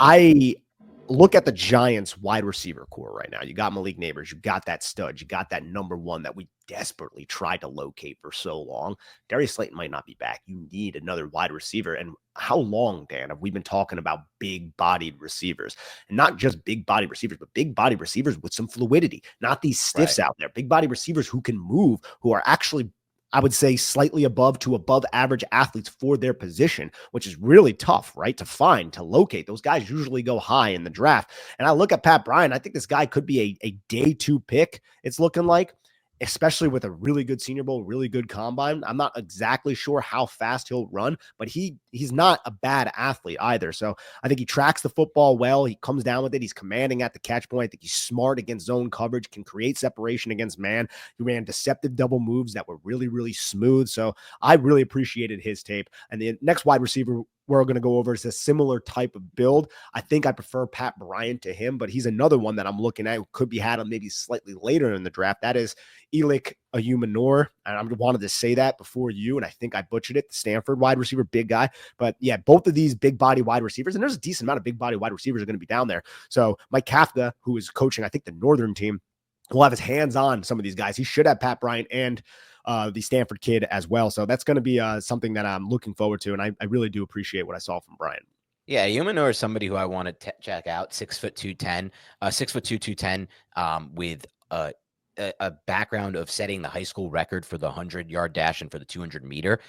I look at the Giants wide receiver core right now. You got Malik Neighbors. You got that stud. You got that number one that we desperately tried to locate for so long. Darius Slayton might not be back. You need another wide receiver. And how long, Dan, have we been talking about big-bodied receivers? And not just big-bodied receivers, but big-bodied receivers with some fluidity. Not these stiffs out there. Big-bodied receivers who can move, who are actually, I would say, slightly above to above average athletes for their position, which is really tough, right? To find, to locate. Those guys usually go high in the draft. And I look at Pat Bryant, I think this guy could be a day 2 pick, it's looking like. especially with a really good Senior Bowl, really good combine. I'm not exactly sure how fast he'll run, but he's not a bad athlete either. So I think he tracks the football well. He comes down with it. He's commanding at the catch point. I think he's smart against zone coverage, can create separation against man. He ran deceptive double moves that were really, really smooth. So I really appreciated his tape. And the next wide receiver we're going to go over is a similar type of build. I think I prefer Pat Bryant to him, but he's another one that I'm looking at who could be had maybe slightly later in the draft. That is Elic Ayumanor. And I wanted to say that before you, and I think I butchered it. The Stanford wide receiver, big guy. But yeah, both of these big body wide receivers, and there's a decent amount of big body wide receivers are going to be down there. So Mike Kafka, who is coaching, I think, the Northern team, will have his hands on some of these guys. He should have Pat Bryant and the Stanford kid as well. So that's going to be something that I'm looking forward to. And I really do appreciate what I saw from Bryant. Yeah, Yornor is somebody who I want to check out. 6'2", 210, with a background of setting the high school record for the 100-yard dash and for the 200-meter.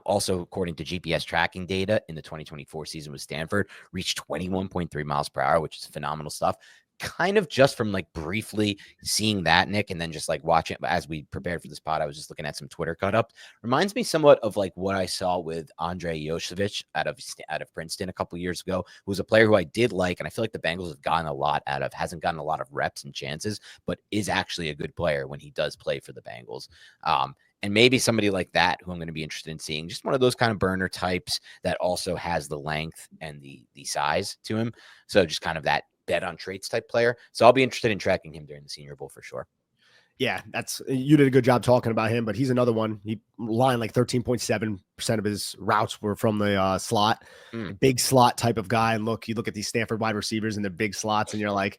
Also, according to GPS tracking data, in the 2024 season with Stanford, reached 21.3 miles per hour, which is phenomenal stuff. Kind of just from like briefly seeing that, Nick, and then just like watching as we prepared for this pod, I was just looking at some Twitter cut up. Reminds me somewhat of like what I saw with Andre Josevich out of Princeton a couple years ago, who was a player who I did like, and I feel like the Bengals have gotten a lot out of, hasn't gotten a lot of reps and chances, but is actually a good player when he does play for the Bengals. And maybe somebody like that who I'm going to be interested in seeing, just one of those kind of burner types that also has the length and the size to him. So just kind of that bet on traits type player. So I'll be interested in tracking him during the Senior Bowl for sure. Yeah, you did a good job talking about him, but he's another one. He lined like 13.7% of his routes were from the slot, big slot type of guy. And you look at these Stanford wide receivers and the big slots, and you're like,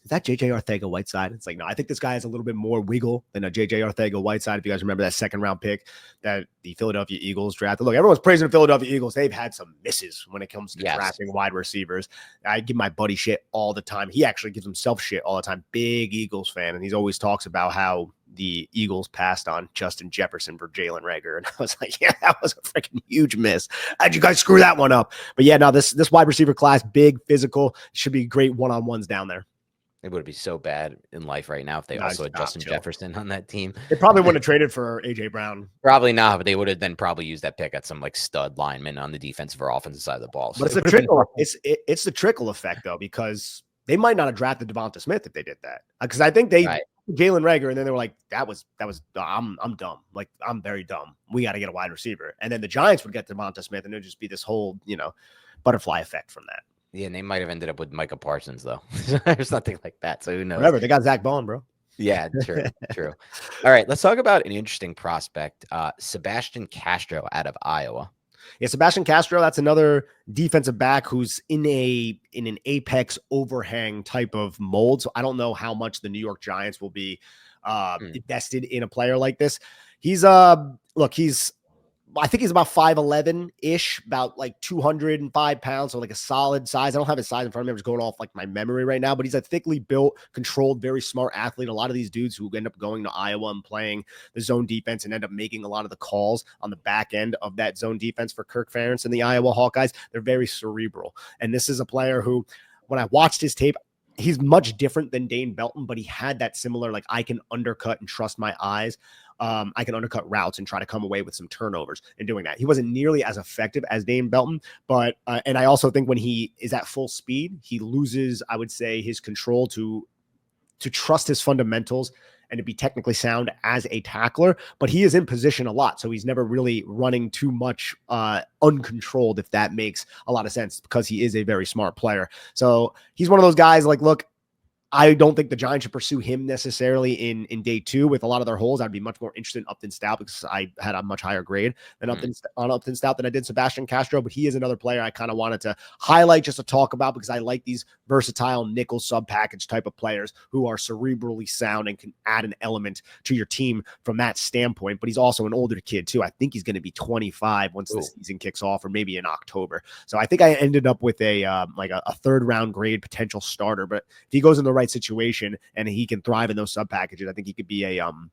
is that JJ Arcega-Whiteside? It's like, no, I think this guy has a little bit more wiggle than a JJ Arcega-Whiteside. If you guys remember that second round pick that the Philadelphia Eagles drafted. Look, everyone's praising the Philadelphia Eagles. They've had some misses when it comes to drafting wide receivers. I give my buddy shit all the time. He actually gives himself shit all the time. Big Eagles fan. And he always talks about how the Eagles passed on Justin Jefferson for Jalen Reagor. And I was like, yeah, that was a freaking huge miss. How'd you guys screw that one up? But yeah, no, this wide receiver class, big, physical, should be great one-on-ones down there. It would be so bad in life right now if they also had Justin Jefferson on that team. They probably wouldn't have traded for A.J. Brown. Probably not, but they would have then probably used that pick at some like stud lineman on the defensive or offensive side of the ball. So but it's a trickle. It's the trickle effect though, because they might not have drafted Devonta Smith if they did that. Because I think they Jalen Reagor, and then they were like, that was I'm dumb. Like, I'm very dumb. We got to get a wide receiver. And then the Giants would get Devonta Smith, and it'd just be this whole, butterfly effect from that. Yeah, and they might have ended up with Micah Parsons, though. There's nothing like that, so who knows? Whatever, they got Zach Bond, bro. Yeah, true. All right, let's talk about an interesting prospect, Sebastian Castro out of Iowa. Yeah, Sebastian Castro, that's another defensive back who's in an apex overhang type of mold. So I don't know how much the New York Giants will be invested in a player like this. I think he's about 5'11-ish, about like 205 pounds. So like a solid size. I don't have his size in front of me. I'm just going off like my memory right now, but he's a thickly built, controlled, very smart athlete. A lot of these dudes who end up going to Iowa and playing the zone defense and end up making a lot of the calls on the back end of that zone defense for Kirk Ferentz and the Iowa Hawkeyes, they're very cerebral. And this is a player who, when I watched his tape, he's much different than Dane Belton, but he had that similar, like, I can undercut and trust my eyes. I can undercut routes and try to come away with some turnovers in doing that. He wasn't nearly as effective as Dane Belton, but and I also think when he is at full speed, he loses, I would say, his control to trust his fundamentals and to be technically sound as a tackler, but he is in position a lot. So he's never really running too much uncontrolled, if that makes a lot of sense, because he is a very smart player. So he's one of those guys like, look, I don't think the Giants should pursue him necessarily in day two with a lot of their holes. I'd be much more interested in Upton Stout because I had a much higher grade than Upton Stout than I did Sebastian Castro. But he is another player I kind of wanted to highlight just to talk about because I like these versatile nickel sub package type of players who are cerebrally sound and can add an element to your team from that standpoint. But he's also an older kid too. I think he's going to be 25 once the season kicks off, or maybe in October. So I think I ended up with a third round grade potential starter. But if he goes in the right situation and he can thrive in those sub packages, I think he could be an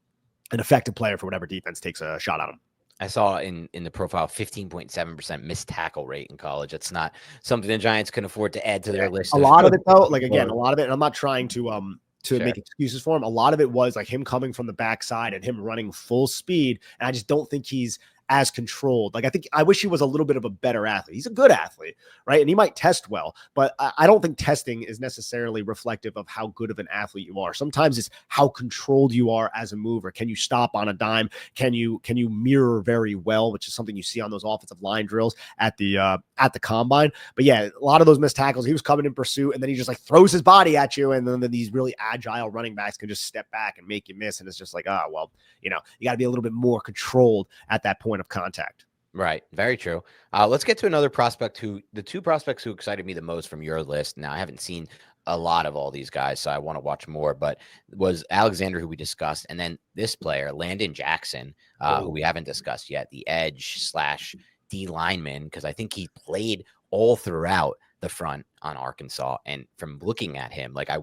effective player for whatever defense takes a shot at him. I saw in the profile 15.7% missed tackle rate in college. It's not something the Giants can afford to add to their list. A lot of it though, like again, a lot of it, and I'm not trying to to make excuses for him. A lot of it was like him coming from the backside and him running full speed. And I just don't think he's as controlled. Like, I wish he was a little bit of a better athlete. He's a good athlete, right? And he might test well, but I don't think testing is necessarily reflective of how good of an athlete you are. Sometimes it's how controlled you are as a mover. Can you stop on a dime? Can you mirror very well, which is something you see on those offensive line drills at the combine. But yeah, a lot of those missed tackles, he was coming in pursuit and then he just like throws his body at you. And then these really agile running backs can just step back and make you miss. And it's just like, well, you got to be a little bit more controlled at that point of contact. Right. Very true. Let's get to another prospect the two prospects who excited me the most from your list. Now, I haven't seen a lot of all these guys, so I want to watch more, but was Alexander, who we discussed. And then this player, Landon Jackson, who we haven't discussed yet, the edge / D lineman, because I think he played all throughout the front on Arkansas. And from looking at him, like I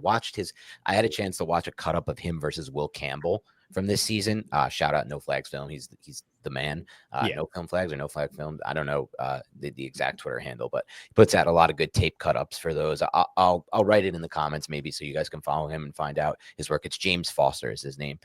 had a chance to watch a cut up of him versus Will Campbell from this season. Shout out No Flags Film. He's the man. No Film Flags or No Flag Film. I don't know the exact Twitter handle, but he puts out a lot of good tape cut ups for those. I'll write it in the comments maybe so you guys can follow him and find out his work. It's James Foster is his name.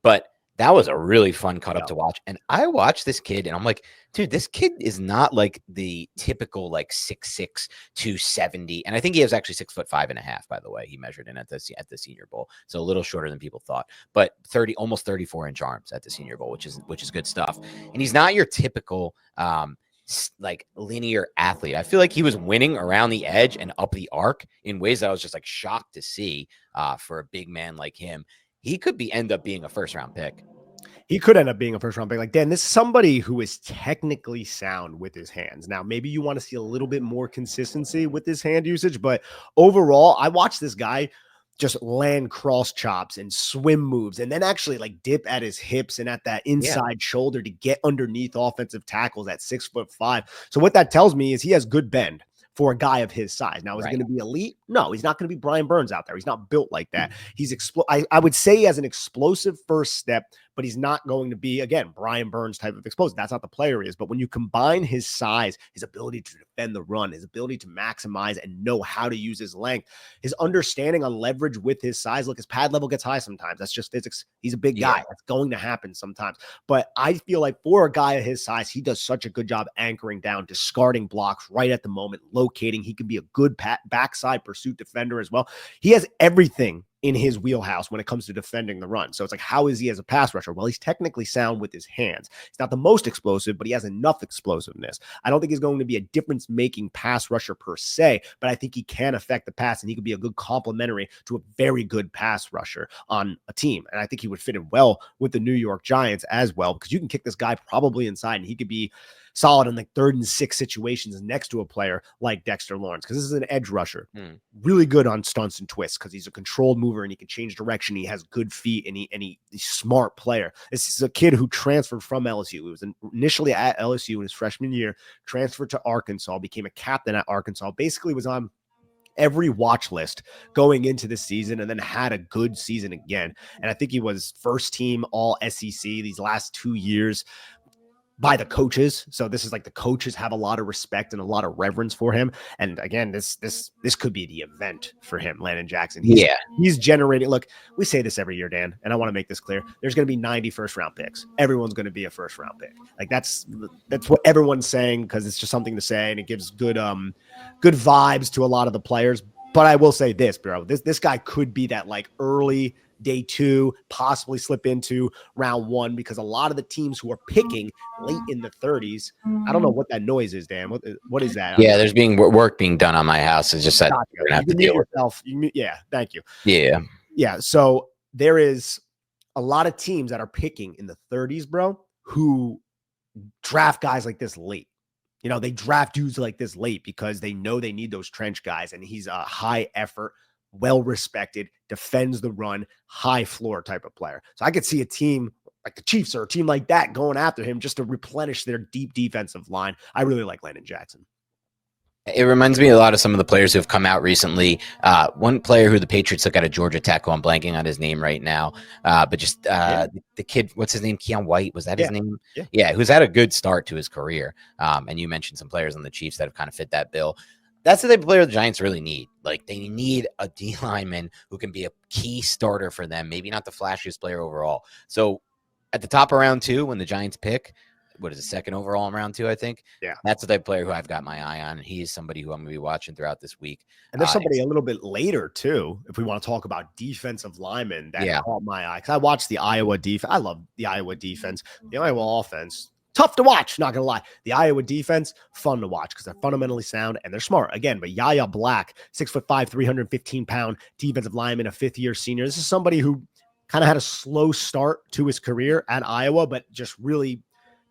But that was a really fun cut up to watch. And I watched this kid and I'm like, dude, this kid is not like the typical like 6'6", 270. And I think he was actually 6'5.5", by the way. He measured in at the Senior Bowl. So a little shorter than people thought, but almost 34-inch arms at the Senior Bowl, which is good stuff. And he's not your typical like linear athlete. I feel like he was winning around the edge and up the arc in ways that I was just like shocked to see for a big man like him. He could end up being a first-round pick. He could end up being a first-round pick. Like, Dan, this is somebody who is technically sound with his hands. Now, maybe you want to see a little bit more consistency with his hand usage, but overall, I watched this guy just land cross chops and swim moves and then actually like dip at his hips and at that inside shoulder to get underneath offensive tackles at 6'5". So what that tells me is he has good bend for a guy of his size. Now, is he going to be elite? No, he's not going to be Brian Burns out there. He's not built like that. He's I would say he has an explosive first step, but he's not going to be, again, Brian Burns type of explosive. That's not the player he is. But when you combine his size, his ability to defend the run, his ability to maximize and know how to use his length, his understanding on leverage with his size. Look, his pad level gets high sometimes. That's just physics. He's a big guy. That's going to happen sometimes. But I feel like for a guy of his size, he does such a good job anchoring down, discarding blocks right at the moment, locating. He can be a good backside pursuit defender as well. He has everything in his wheelhouse when it comes to defending the run. So it's like, how is he as a pass rusher? Well, he's technically sound with his hands. He's not the most explosive, but he has enough explosiveness. I don't think he's going to be a difference-making pass rusher per se, but I think he can affect the pass, and he could be a good complementary to a very good pass rusher on a team. And I think he would fit in well with the New York Giants as well, because you can kick this guy probably inside, and he could be solid in like 3rd and 6 situations next to a player like Dexter Lawrence, because this is an edge rusher. Really good on stunts and twists because he's a controlled mover and he can change direction. He has good feet and he's a smart player. This is a kid who transferred from LSU. He was initially at LSU in his freshman year, transferred to Arkansas, became a captain at Arkansas, basically was on every watch list going into the season, and then had a good season again. And I think he was first team all SEC these last 2 years by the coaches. So this is like the coaches have a lot of respect and a lot of reverence for him. And again, this could be the event for him, Landon Jackson. He's generating, look, we say this every year, Dan, and I want to make this clear. There's going to be 90 first-round picks. Everyone's going to be a first-round pick. Like that's what everyone's saying, because it's just something to say, and it gives good vibes to a lot of the players. But I will say this, bro, this guy could be that like early day 2, possibly slip into round 1, because a lot of the teams who are picking late in the 30s, I don't know what that noise is, Dan. What is that? Yeah, there's work being done on my house. It's just that you're gonna have to deal with yourself. Yeah, thank you. Yeah. So there is a lot of teams that are picking in the 30s, bro, who draft guys like this late. They draft dudes like this late because they know they need those trench guys, and he's a high effort, well-respected, defends the run, high floor type of player. So I could see a team like the Chiefs or a team like that going after him just to replenish their deep defensive line. I really like Landon Jackson. It reminds me a lot of some of the players who have come out recently. One player who the Patriots took out of Georgia Tech, who I'm blanking on his name right now, but just the kid, what's his name? Keon White, was that his name? Yeah, who's had a good start to his career. And you mentioned some players on the Chiefs that have kind of fit that bill. That's the type of player the Giants really need. Like, they need a D lineman who can be a key starter for them. Maybe not the flashiest player overall. So at the top of round 2, when the Giants pick, what is it, second overall in round 2, I think? Yeah. That's the type of player who I've got my eye on. And he's somebody who I'm going to be watching throughout this week. And there's somebody a little bit later, too, if we want to talk about defensive linemen that caught my eye. Because I watched the Iowa defense. I love the Iowa defense. The Iowa offense, tough to watch, not going to lie. The Iowa defense, fun to watch because they're fundamentally sound and they're smart. Again, but Yaya Black, 6'5", 315-pound defensive lineman, a fifth-year senior. This is somebody who kind of had a slow start to his career at Iowa, but just really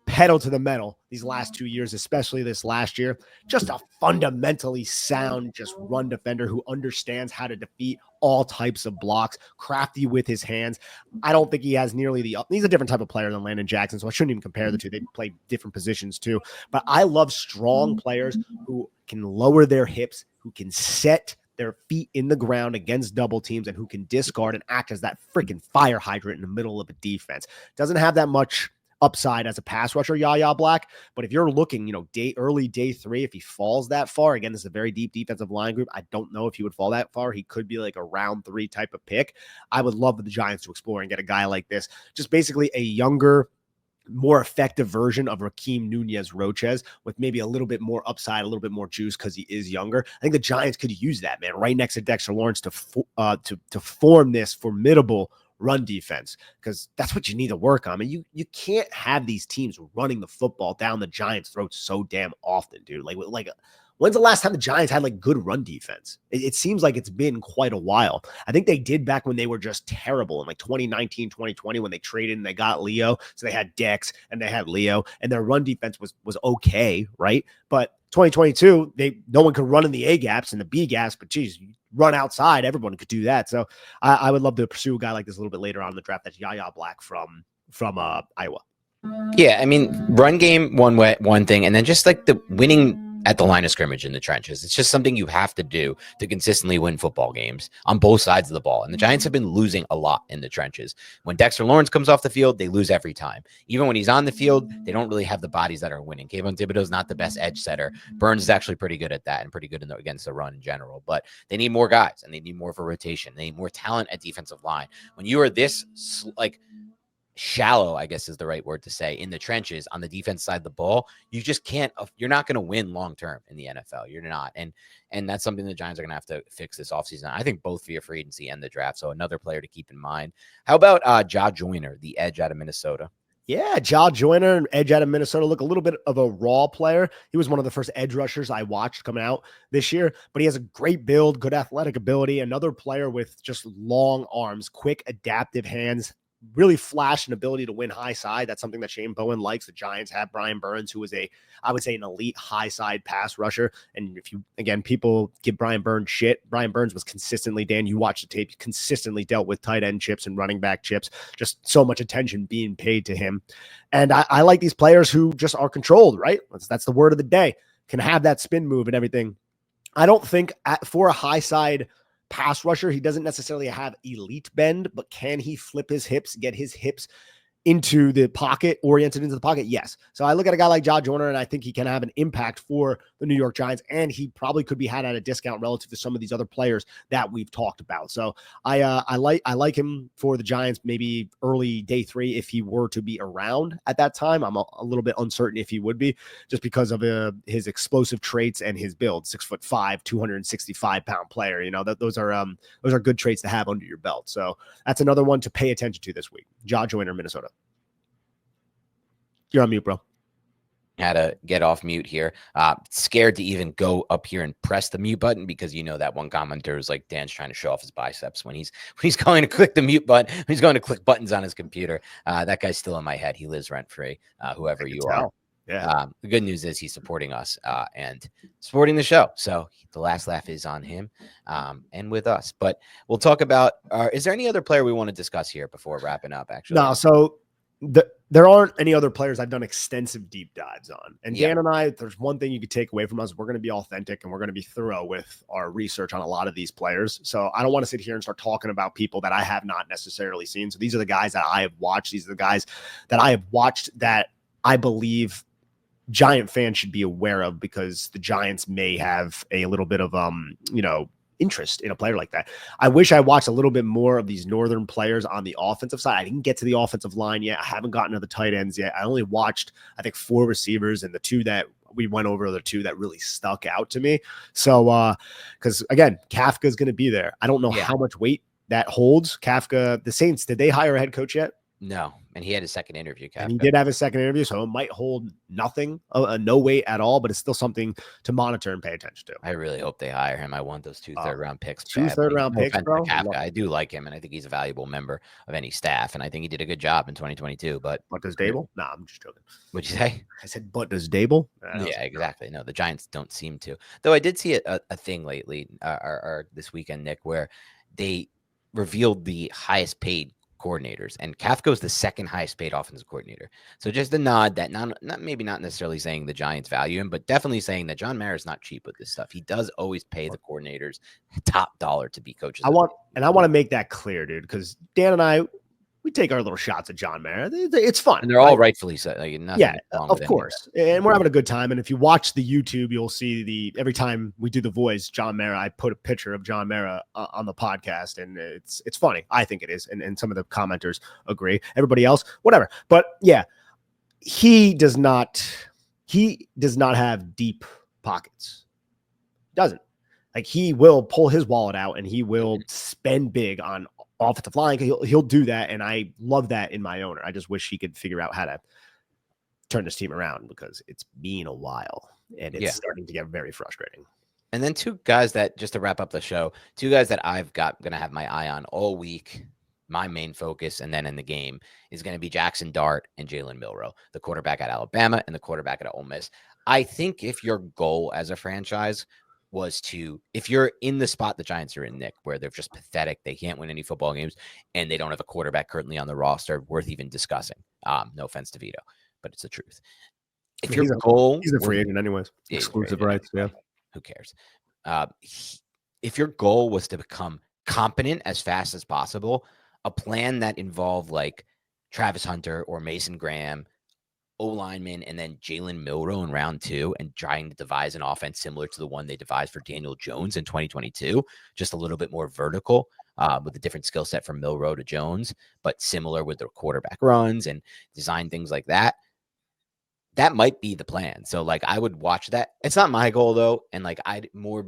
pedal to the metal these last 2 years, especially this last year. Just a fundamentally sound, just run defender who understands how to defeat all types of blocks, crafty with his hands. I don't think he has nearly he's a different type of player than Landon Jackson, so I shouldn't even compare the two. They play different positions too. But I love strong players who can lower their hips, who can set their feet in the ground against double teams, and who can discard and act as that freaking fire hydrant in the middle of a defense. Doesn't have that much upside as a pass rusher, Yaya Black. But if you're looking, early day 3, if he falls that far, again, this is a very deep defensive line group. I don't know if he would fall that far. He could be like a round 3 type of pick. I would love for the Giants to explore and get a guy like this. Just basically a younger, more effective version of Raheem Nunez-Roches with maybe a little bit more upside, a little bit more juice because he is younger. I think the Giants could use that, man, right next to Dexter Lawrence to form this formidable run defense, because that's what you need to work on. I mean, you can't have these teams running the football down the Giants' throats so damn often, dude. Like when's the last time the Giants had like good run defense? It seems like it's been quite a while. I think they did back when they were just terrible in like 2019, 2020 when they traded and they got Leo. So they had Dex and they had Leo, and their run defense was okay, right? But 2022, no one could run in the A gaps and the B gaps, but geez, run outside, everyone could do that. So I would love to pursue a guy like this a little bit later on in the draft. That's Yaya Black from Iowa. Yeah, I mean, run game, one thing, and then just like the winning at the line of scrimmage in the trenches. It's just something you have to do to consistently win football games on both sides of the ball. And the Giants have been losing a lot in the trenches. When Dexter Lawrence comes off the field, they lose every time. Even when he's on the field, they don't really have the bodies that are winning. Kavyon Thibodeaux is not the best edge setter. Burns is actually pretty good at that and pretty good against the run in general. But they need more guys and they need more of a rotation. They need more talent at defensive line. When you are this shallow, I guess is the right word to say, in the trenches on the defense side of the ball, you just can't, you're not going to win long-term in the NFL. You're not. And that's something the Giants are going to have to fix this offseason. I think both via free agency and the draft. So another player to keep in mind. How about Ja Joyner, the edge out of Minnesota? Yeah, Ja Joyner, edge out of Minnesota, look a little bit of a raw player. He was one of the first edge rushers I watched coming out this year, but he has a great build, good athletic ability, another player with just long arms, quick, adaptive hands, really flash an ability to win high side. That's something that Shane Bowen likes. The Giants have Brian Burns, who is I would say an elite high side pass rusher. And people give Brian Burns shit. Brian Burns was consistently, Dan, you watch the tape, consistently dealt with tight end chips and running back chips, just so much attention being paid to him. And I like these players who just are controlled, right? That's the word of the day. Can have that spin move and everything. I don't think for a high side pass rusher, he doesn't necessarily have elite bend, but can he flip his hips, get his hips into the pocket, oriented into the pocket? Yes. So I look at a guy like Ja Joyner, and I think he can have an impact for the New York Giants, and he probably could be had at a discount relative to some of these other players that we've talked about. So I like him for the Giants, maybe early day 3 if he were to be around at that time. I'm a little bit uncertain if he would be, just because of his explosive traits and his build. 6'5", 265-pound player. Those are good traits to have under your belt. So that's another one to pay attention to this week. Ja Joyner, Minnesota. You're on mute, bro. How to get off mute here. Scared to even go up here and press the mute button because that one commenter is like, Dan's trying to show off his biceps when he's going to click the mute button. He's going to click buttons on his computer. That guy's still in my head. He lives rent free. Whoever you are. Yeah. The good news is he's supporting us and supporting the show. So the last laugh is on him and with us. But we'll talk about. Is there any other player we want to discuss here before wrapping up? Actually, no. So there aren't any other players I've done extensive deep dives on. And Dan and I, there's one thing you could take away from us. We're going to be authentic and we're going to be thorough with our research on a lot of these players. So I don't want to sit here and start talking about people that I have not necessarily seen. So these are the guys that I have watched. These are the guys that I have watched that I believe Giant fans should be aware of, because the Giants may have a little bit of interest in a player like that. I wish I watched a little bit more of these northern players on the offensive side. I didn't get to the offensive line yet. I haven't gotten to the tight ends yet. I only watched, I think, 4 receivers, and the 2 that we went over are the 2 that really stuck out to me. So, because again, Kafka is going to be there. I don't know how much weight that holds. Kafka, the Saints, did they hire a head coach yet? No, and he had his second interview. Kafka. And he did have his second interview, so it might hold nothing, no weight at all, but it's still something to monitor and pay attention to. I really hope they hire him. I want those 2 third-round picks. 2 third-round picks, bro. Kafka. I do like him, and I think he's a valuable member of any staff, and I think he did a good job in 2022. But does Dable? Nah, I'm just joking. What'd you say? I said, but does Dable? Yeah, exactly. No, the Giants don't seem to. Though I did see a thing lately, or this weekend, Nick, where they revealed the highest paid coordinators, and Kafka is the second highest paid offensive coordinator. So just a nod that maybe not necessarily saying the Giants value him, but definitely saying that John Mara is not cheap with this stuff. He does always pay the coordinators top dollar to be coaches. I want to make that clear, dude, because Dan and I, we take our little shots at John Mara. It's fun. And they're all rightfully so. Like, of course. And we're having a good time. And if you watch the YouTube, you'll see every time we do the voice, John Mara, I put a picture of John Mara on the podcast. And it's funny. I think it is. And some of the commenters agree. Everybody else, whatever. But yeah, he does not have deep pockets. Doesn't. Like, he will pull his wallet out and he will spend big on offensive line. He'll do that, and I love that in my owner. I just wish he could figure out how to turn this team around, because it's been a while and it's starting to get very frustrating. And then 2 guys that, just to wrap up the show, 2 guys that I've got going to have my eye on all week. My main focus, and then in the game, is going to be Jackson Dart and Jalen Milroe, the quarterback at Alabama and the quarterback at Ole Miss. I think if your goal as a franchise was if you're in the spot the Giants are in, Nick, where they're just pathetic, they can't win any football games, and they don't have a quarterback currently on the roster worth even discussing. No offense to Vito, but it's the truth. If your goal, he's a free agent anyways, exclusive rights. Yeah, who cares? If your goal was to become competent as fast as possible, a plan that involved like Travis Hunter or Mason Graham, O-lineman, and then Jalen Milroe in round 2, and trying to devise an offense similar to the one they devised for Daniel Jones in 2022, just a little bit more vertical, with a different skill set from Milroe to Jones, but similar with their quarterback runs and design things like that. That might be the plan. So like, I would watch that. It's not my goal though. And like, I more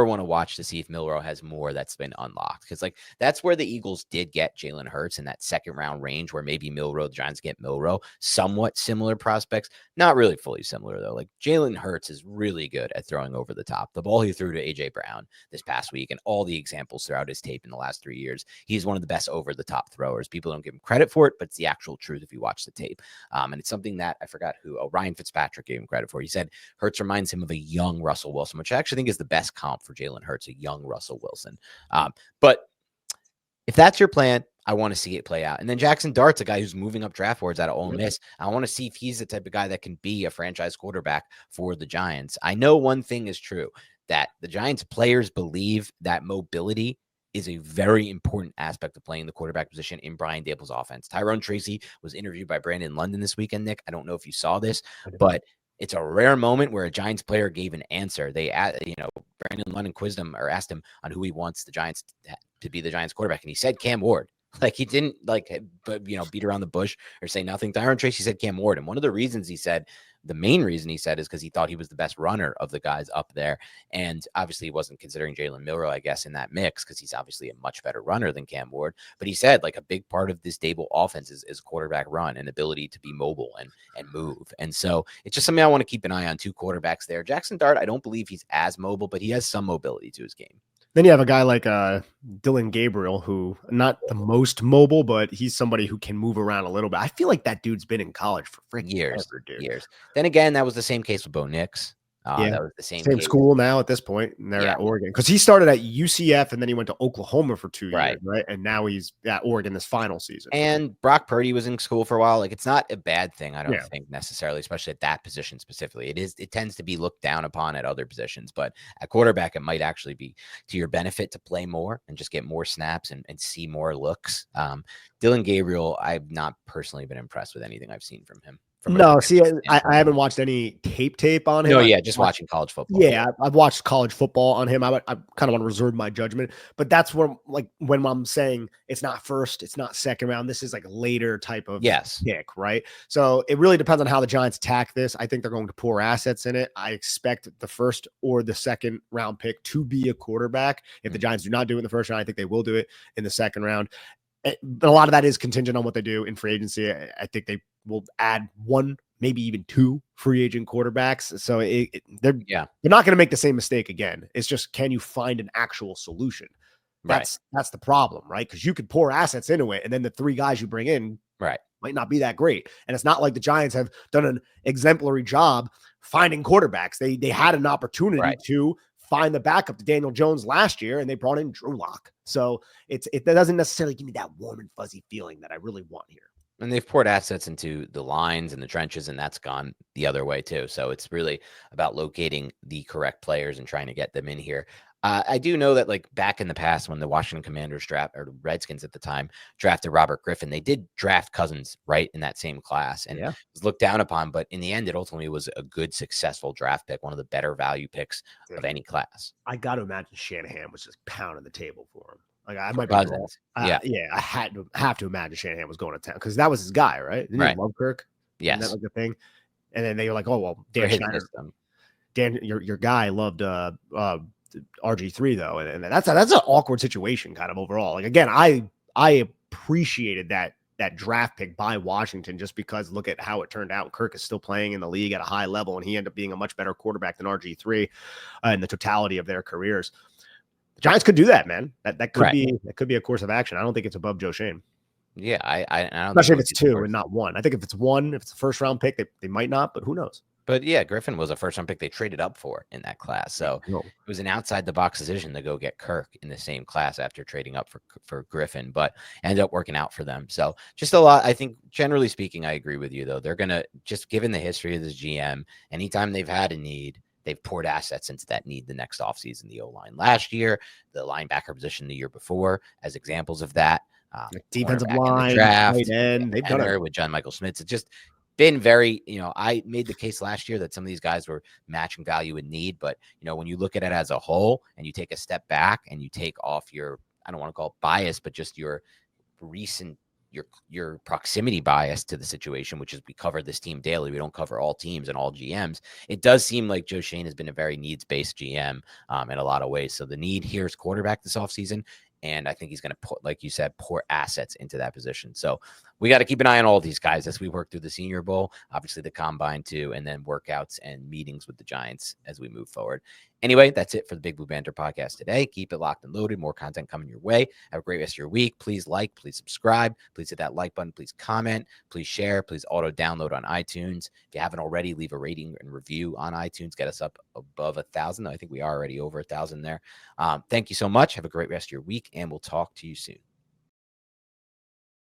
want to watch to see if Milroe has more that's been unlocked. Cause like, that's where the Eagles did get Jalen Hurts in that second round range, where maybe the Giants get Milroe, somewhat similar prospects, not really fully similar though. Like, Jalen Hurts is really good at throwing over the top. The ball he threw to AJ Brown this past week, and all the examples throughout his tape in the last 3 years, he's one of the best over the top throwers. People don't give him credit for it, but it's the actual truth if you watch the tape. And it's something that I forgot who Ryan Fitzpatrick gave him credit for. He said Hurts reminds him of a young Russell Wilson, which I actually think is the best comp for Jalen Hurts, a young Russell Wilson. But if that's your plan, I want to see it play out. And then Jackson Dart's a guy who's moving up draft boards out of Ole Miss. I want to see if he's the type of guy that can be a franchise quarterback for the Giants. I know one thing is true, that the Giants players believe that mobility is a very important aspect of playing the quarterback position in Brian Dable's offense. Tyrone Tracy was interviewed by Brandon London this weekend, Nick. I don't know if you saw this, but it's a rare moment where a Giants player gave an answer. Brandon London quizzed him or asked him on who he wants the Giants to be the Giants quarterback, and he said Cam Ward. Like, he didn't beat around the bush or say nothing. Tyrone Tracy said Cam Ward. And one of the reasons the main reason he said is because he thought he was the best runner of the guys up there. And obviously he wasn't considering Jalen Milroe, I guess, in that mix, because he's obviously a much better runner than Cam Ward. But he said, like, a big part of this Dable offense is quarterback run and ability to be mobile and move. And so it's just something I want to keep an eye on. 2 quarterbacks there. Jackson Dart, I don't believe he's as mobile, but he has some mobility to his game. Then you have a guy like Dylan Gabriel, who not the most mobile, but he's somebody who can move around a little bit. I feel like that dude's been in college for freaking years. Then again, that was the same case with Bo Nix. That was the same school now at this point, and they're at Oregon, because he started at UCF and then he went to Oklahoma for 2 years, right? And now he's at Oregon this final season. And Brock Purdy was in school for a while. Like, it's not a bad thing, I don't think necessarily, especially at that position specifically. It tends to be looked down upon at other positions, but at quarterback, it might actually be to your benefit to play more and just get more snaps and see more looks. Dylan Gabriel, I've not personally been impressed with anything I've seen from him No, see, I haven't watched any tape on him. No, yeah, just watching college football. Yeah, I've watched college football on him. I kind of want to reserve my judgment, but that's where, like, when I'm saying it's not first, it's not second round, this is like a later type of pick, right? So it really depends on how the Giants attack this. I think they're going to pour assets in it. I expect the first or the second round pick to be a quarterback. If the Giants do not do it in the first round, I think they will do it in the second round. But a lot of that is contingent on what they do in free agency. I think they will add one, maybe even two free agent quarterbacks. So they're not going to make the same mistake again. It's just, can you find an actual solution? That's the problem, right? Because you could pour assets into it, and then the three guys you bring in might not be that great. And it's not like the Giants have done an exemplary job finding quarterbacks. They had an opportunity to find the backup to Daniel Jones last year, and they brought in Drew Lock. So it doesn't necessarily give me that warm and fuzzy feeling that I really want here. And they've poured assets into the lines and the trenches, and that's gone the other way too. So it's really about locating the correct players and trying to get them in here. I do know that, like, back in the past, when the Washington Commanders or Redskins at the time drafted Robert Griffin, they did draft Cousins right in that same class, and was looked down upon. But in the end, it ultimately was a good, successful draft pick, one of the better value picks of any class. I got to imagine Shanahan was just pounding the table for him. Like, I might be wrong. I have to imagine Shanahan was going to town because that was his guy, right? Didn't he love Kirk? Yes, that was the thing. And then they were like, "Oh well, Dan Schneider, your guy loved RG3 though," and that's an awkward situation, kind of overall. Like, again, I appreciated that draft pick by Washington just because look at how it turned out. Kirk is still playing in the league at a high level, and he ended up being a much better quarterback than RG3 in the totality of their careers. The Giants could do that, man. That could be a course of action. I don't think it's above Joe Shane. Yeah, I don't, especially if it's two and not one. I think if it's one, if it's a first round pick, they might not, but who knows? But yeah, Griffin was a first round pick they traded up for in that class. So it was an outside the box decision to go get Kirk in the same class after trading up for Griffin, but ended up working out for them. So just a lot. I think generally speaking, I agree with you though. They're going to, just given the history of this GM, anytime they've had a need, they've poured assets into that need the next offseason. The O-line last year, the linebacker position the year before, as examples of that. Defensive line, draft, end. They've done it with John Michael Schmitz. It's just been very, I made the case last year that some of these guys were matching value and need, but when you look at it as a whole and you take a step back and you take off your, I don't want to call it bias, but just your recent, your proximity bias to the situation, which is we cover this team daily. We don't cover all teams and all GMs. It does seem like Joe Shane has been a very needs-based GM in a lot of ways. So the need here is quarterback this offseason. And I think he's going to put, like you said, pour assets into that position. So we got to keep an eye on all these guys as we work through the Senior Bowl, obviously the Combine too, and then workouts and meetings with the Giants as we move forward. Anyway, that's it for the Big Blue Banter podcast today. Keep it locked and loaded. More content coming your way. Have a great rest of your week. Please like, please subscribe. Please hit that like button. Please comment. Please share. Please auto download on iTunes. If you haven't already, leave a rating and review on iTunes. Get us up above 1,000. I think we are already over 1,000 there. Thank you so much. Have a great rest of your week, and we'll talk to you soon.